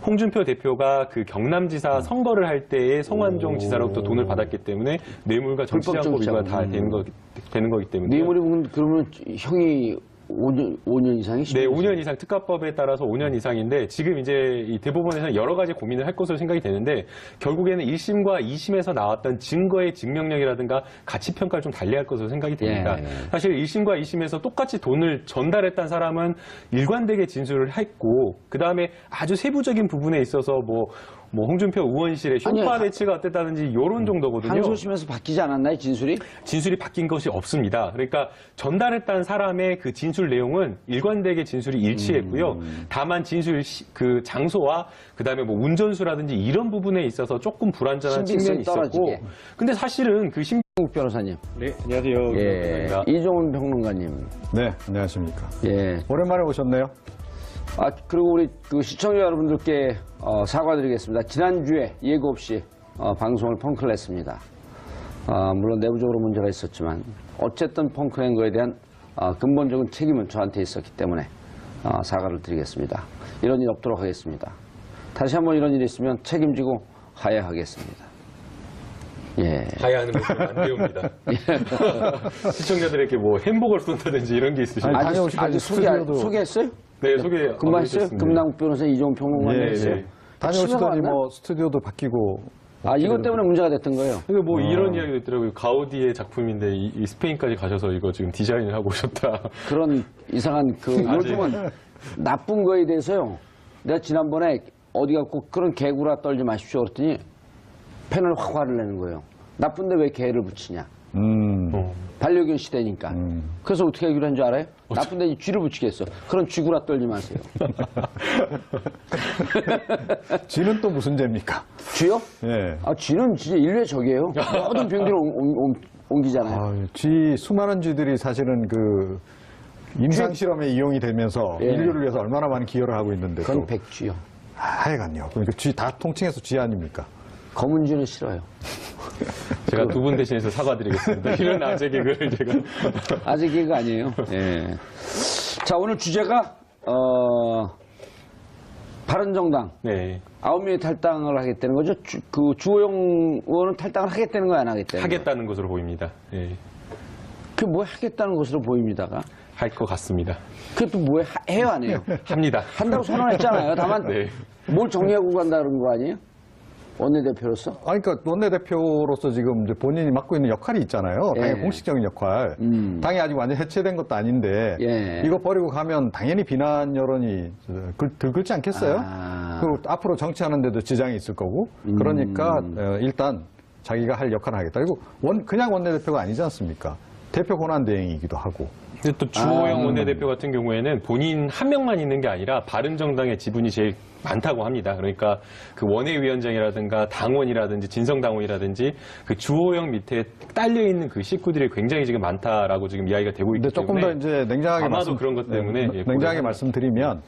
B: 홍준표 대표가 그 경남지사 선거를 할 때에 성완종 지사로부터 돈을 받았기 때문에 뇌물과 정치자금 비가 다 되는 거기 때문에.
A: 뇌물이 그러면 형이 5년 이상이?
B: 네, 5년 이상 특가법에 따라서 5년 이상인데 지금 이제 이 대법원에서는 여러 가지 고민을 할 것으로 생각이 되는데 결국에는 1심과 2심에서 나왔던 증거의 증명력이라든가 가치 평가를 좀 달리할 것으로 생각이 됩니다.
A: 예.
B: 사실 1심과 2심에서 똑같이 돈을 전달했다는 사람은 일관되게 진술을 했고 그 다음에 아주 세부적인 부분에 있어서 뭐 홍준표 의원실의 쇼파 배치가 어땠다든지 이런 정도거든요.
A: 항소심에서 바뀌지 않았나요, 진술이?
B: 진술이 바뀐 것이 없습니다. 그러니까 전달했다는 사람의 그 진술 내용은 일관되게 진술이 일치했고요. 다만 진술 그 장소와 그다음에 뭐 운전수라든지 이런 부분에 있어서 조금 불완전한 측면이 있었고.
A: 떨어지게.
B: 근데 사실은 그
A: 김남국 변호사님.
B: 네, 안녕하세요.
A: 예.
B: 감사합니다.
A: 이종훈 평론가님.
C: 네, 안녕하십니까.
A: 예.
C: 오랜만에 오셨네요.
A: 그리고 우리 그 시청자 여러분들께 사과드리겠습니다. 지난주에 예고 없이 방송을 펑크를 했습니다. 물론 내부적으로 문제가 있었지만 어쨌든 펑크낸 거에 대한 근본적인 책임은 저한테 있었기 때문에 사과를 드리겠습니다. 이런 일 없도록 하겠습니다. 다시 한번 이런 일이 있으면 책임지고 하야하겠습니다. 예.
B: 하야하는 모습을 안 배웁니다. 시청자들에게 뭐 햄버거를 쏜다든지 이런 게 있으시면
A: 아직 소개했어요?
B: 네, 소개
A: 금방했어요? 금남국 변호사 이종훈 평론가님 했어요?
C: 다녀오시더니 뭐 스튜디오도 바뀌고.
A: 이것 때문에 문제가 됐던 거예요?
B: 근데 뭐 이런 이야기도 있더라고요. 가우디의 작품인데 이 스페인까지 가셔서 이거 지금 디자인을 하고 오셨다.
A: 그런 이상한 요즘은 나쁜 거에 대해서요. 내가 지난번에 어디 갖고 그런 개구라 떨지 마십시오 그랬더니 펜을 확 화를 내는 거예요. 나쁜데 왜 개를 붙이냐. 반려견 시대니까. 그래서 어떻게 하기로 한 줄 알아요? 나쁜데 쥐를 붙이겠어. 그런 쥐구라 떨지 마세요.
C: 쥐는 또 무슨 죄입니까?
A: 쥐요?
C: 예.
A: 아, 쥐는 진짜 인류의 적이에요. 모든 병들을 옮기잖아요.
C: 아, 수많은 쥐들이 사실은 그 임상 실험에 이용이 되면서
A: 예.
C: 인류를 위해서 얼마나 많은 기여를 하고 있는데
A: 그건
C: 또.
A: 백쥐요.
C: 하여간요. 그러니까 쥐 다 통칭해서 쥐 아닙니까?
A: 검은 쥐는 싫어요.
B: 제가 두 분 대신해서 사과드리겠습니다. 이런 아재 개그를 제가.
A: 아재 개그 아니에요. 예. 자, 오늘 주제가, 바른정당.
B: 네.
A: 9명이 탈당을 하겠다는 거죠? 주호영 의원은 탈당을 하겠다는 거야, 안 하겠다는 거야?
B: 하겠다는 것으로 보입니다. 네.
A: 그게 뭐 하겠다는 것으로 보입니다가?
B: 할 것 같습니다.
A: 그게 또 뭐 해요, 안 해요?
B: 합니다.
A: 한다고 선언했잖아요. 다만,
B: 네.
A: 뭘 정리하고 간다는 거 아니에요? 원내대표로서?
C: 아니, 그러니까 원내대표로서 지금 이제 본인이 맡고 있는 역할이 있잖아요. 당의
A: 예.
C: 공식적인 역할. 당이 아직 완전 해체된 것도 아닌데
A: 예.
C: 이거 버리고 가면 당연히 비난 여론이 들끓지 않겠어요? 그리고 앞으로 정치하는데도 지장이 있을 거고. 그러니까 일단 자기가 할 역할을 하겠다. 그리고 그냥 원내대표가 아니지 않습니까? 대표 권한대행이기도 하고.
B: 근데 또 주호영 원내대표 같은 경우에는 본인 한 명만 있는 게 아니라 바른정당의 지분이 제일 많다고 합니다. 그러니까 그 원외위원장이라든가 당원이라든지 진성당원이라든지 그 주호영 밑에 딸려 있는 그 식구들이 굉장히 지금 많다라고 지금 이야기가 되고 있기
C: 근데 조금
B: 때문에
C: 더 이제 냉정하게
B: 아마도 그런 것 때문에 예,
C: 냉정하게 말씀드리면,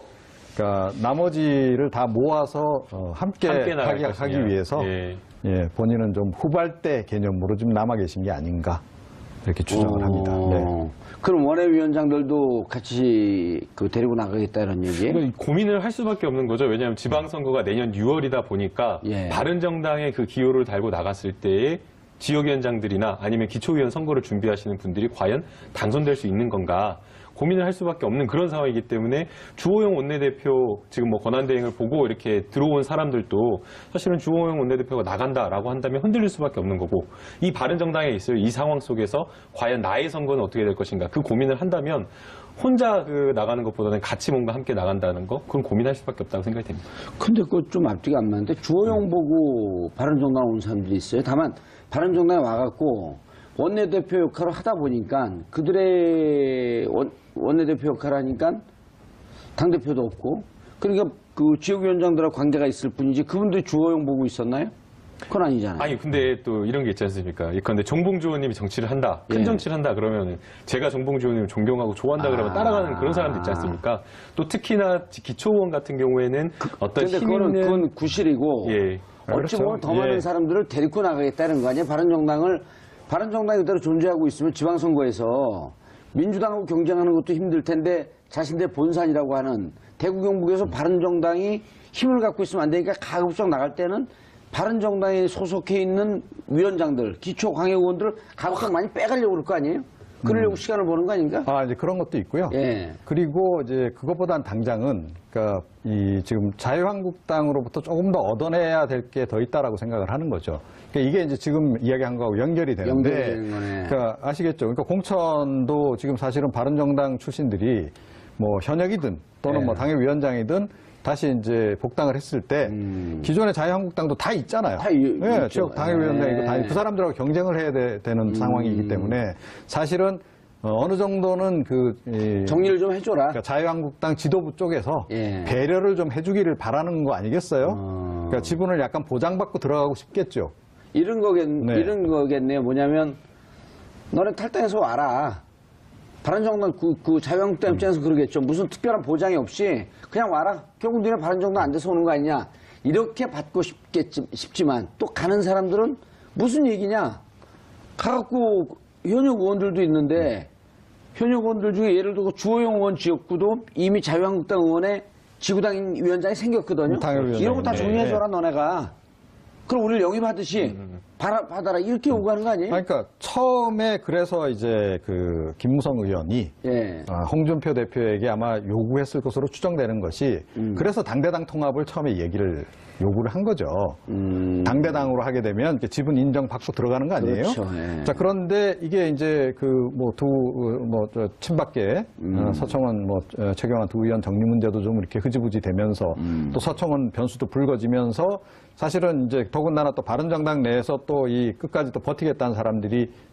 C: 그러니까 나머지를 다 모아서 함께
B: 나갈
C: 하기
B: 것이냐.
C: 위해서
B: 예.
C: 예, 본인은 좀 후발대 개념으로 좀 남아 계신 게 아닌가 이렇게 추정을 합니다. 네.
A: 그럼 원외위원장들도 같이 데리고 나가겠다는 얘기예요?
B: 고민을 할 수밖에 없는 거죠. 왜냐하면 지방선거가 내년 6월이다 보니까
A: 예.
B: 바른정당의 그 기호를 달고 나갔을 때에 지역위원장들이나 아니면 기초위원 선거를 준비하시는 분들이 과연 당선될 수 있는 건가 고민을 할 수밖에 없는 그런 상황이기 때문에 주호영 원내대표 지금 뭐 권한대행을 보고 이렇게 들어온 사람들도 사실은 주호영 원내대표가 나간다라고 한다면 흔들릴 수밖에 없는 거고 이 바른정당에 있을 이 상황 속에서 과연 나의 선거는 어떻게 될 것인가 그 고민을 한다면 혼자 나가는 것보다는 같이 뭔가 함께 나간다는 거 그건 고민할 수밖에 없다고 생각이 됩니다.
A: 근데 그거 좀 앞뒤가 안 맞는데 주호영 보고 바른정당 온 사람들이 있어요. 다만 바른정당에 와갖고 원내대표 역할을 하다 보니까 그들의 원내대표 역할을 하니까 당대표도 없고 그러니까 그 지역위원장들하고 관계가 있을 뿐이지 그분들이 주호영 보고 있었나요? 그건 아니잖아요.
B: 아니 근데 또 이런 게 있지 않습니까? 그런데 정봉주 의원님이 정치를 한다, 큰
A: 예.
B: 정치를 한다 그러면 제가 정봉주 의원님을 존경하고 좋아한다 그러면 따라가는 그런 사람도 있지 않습니까? 또 특히나 기초의원 같은 경우에는 어떤
A: 근데
B: 힘 있는
A: 그건 구실이고
B: 예.
A: 어찌 보면 더
C: 예.
A: 많은 사람들을 데리고 나가겠다는 거 아니에요? 바른정당이 그대로 존재하고 있으면 지방선거에서 민주당하고 경쟁하는 것도 힘들 텐데 자신들의 본산이라고 하는 대구 경북에서 바른정당이 힘을 갖고 있으면 안 되니까 가급적 나갈 때는 바른정당에 소속해 있는 위원장들, 기초광역의원들을 가급적 많이 빼가려고 그럴 거 아니에요? 그러려고 시간을 보는 거 아닌가?
C: 이제 그런 것도 있고요.
A: 예.
C: 그리고 이제 그것보단 당장은 그러니까 지금 자유한국당으로부터 조금 더 얻어내야 될 게 더 있다라고 생각을 하는 거죠. 그러니까 이게 이제 지금 이야기한 거하고 연결이 되는데,
A: 연결되는 거네.
C: 그러니까 아시겠죠? 그러니까 공천도 지금 사실은 바른정당 출신들이 뭐 현역이든 또는
A: 예.
C: 뭐 당협위원장이든 다시 이제 복당을 했을 때 기존의 자유한국당도 다 있잖아요.
A: 다
C: 예,
A: 있죠.
C: 지역 당협위원장이고 다 그 사람들하고 경쟁을 해야 되는 상황이기 때문에 사실은 어느 정도는
A: 정리를 좀 해줘라.
C: 그러니까 자유한국당 지도부 쪽에서
A: 예.
C: 배려를 좀 해주기를 바라는 거 아니겠어요? 그러니까 지분을 약간 보장받고 들어가고 싶겠죠.
A: 이런 거겠네요. 뭐냐면 너네 탈당해서 와라. 바른정당 그 자유한국당 입장에서 그러겠죠. 무슨 특별한 보장이 없이 그냥 와라. 결국 너네 바른정당 안 돼서 오는 거 아니냐. 이렇게 받고 싶지만 또 가는 사람들은 무슨 얘기냐. 가갖고 현역 의원들도 있는데 현역 의원들 중에 예를 들어 주호영 의원 지역구도 이미 자유한국당 의원의 지구당 위원장이 생겼거든요. 이런 거 다 정리해줘라 너네가. 그럼 우리를 영입하듯이 받아라 이렇게 요구하는 거 아니에요?
C: 그러니까 처음에 그래서 이제 그 김무성 의원이 홍준표 대표에게 아마 요구했을 것으로 추정되는 것이 그래서 당대당 통합을 처음에 요구를 한 거죠. 당대당으로 하게 되면 지분 인정 받고 들어가는 거 아니에요?
A: 그렇죠.
C: 자, 그런데 이게 이제 그 친박계 서청원 최경환 두 의원 정리 문제도 좀 이렇게 흐지부지 되면서 또 서청원 변수도 불거지면서 사실은 이제 더군다나 또 바른정당 내에서 또 이 끝까지 또 버티겠다는 사람들이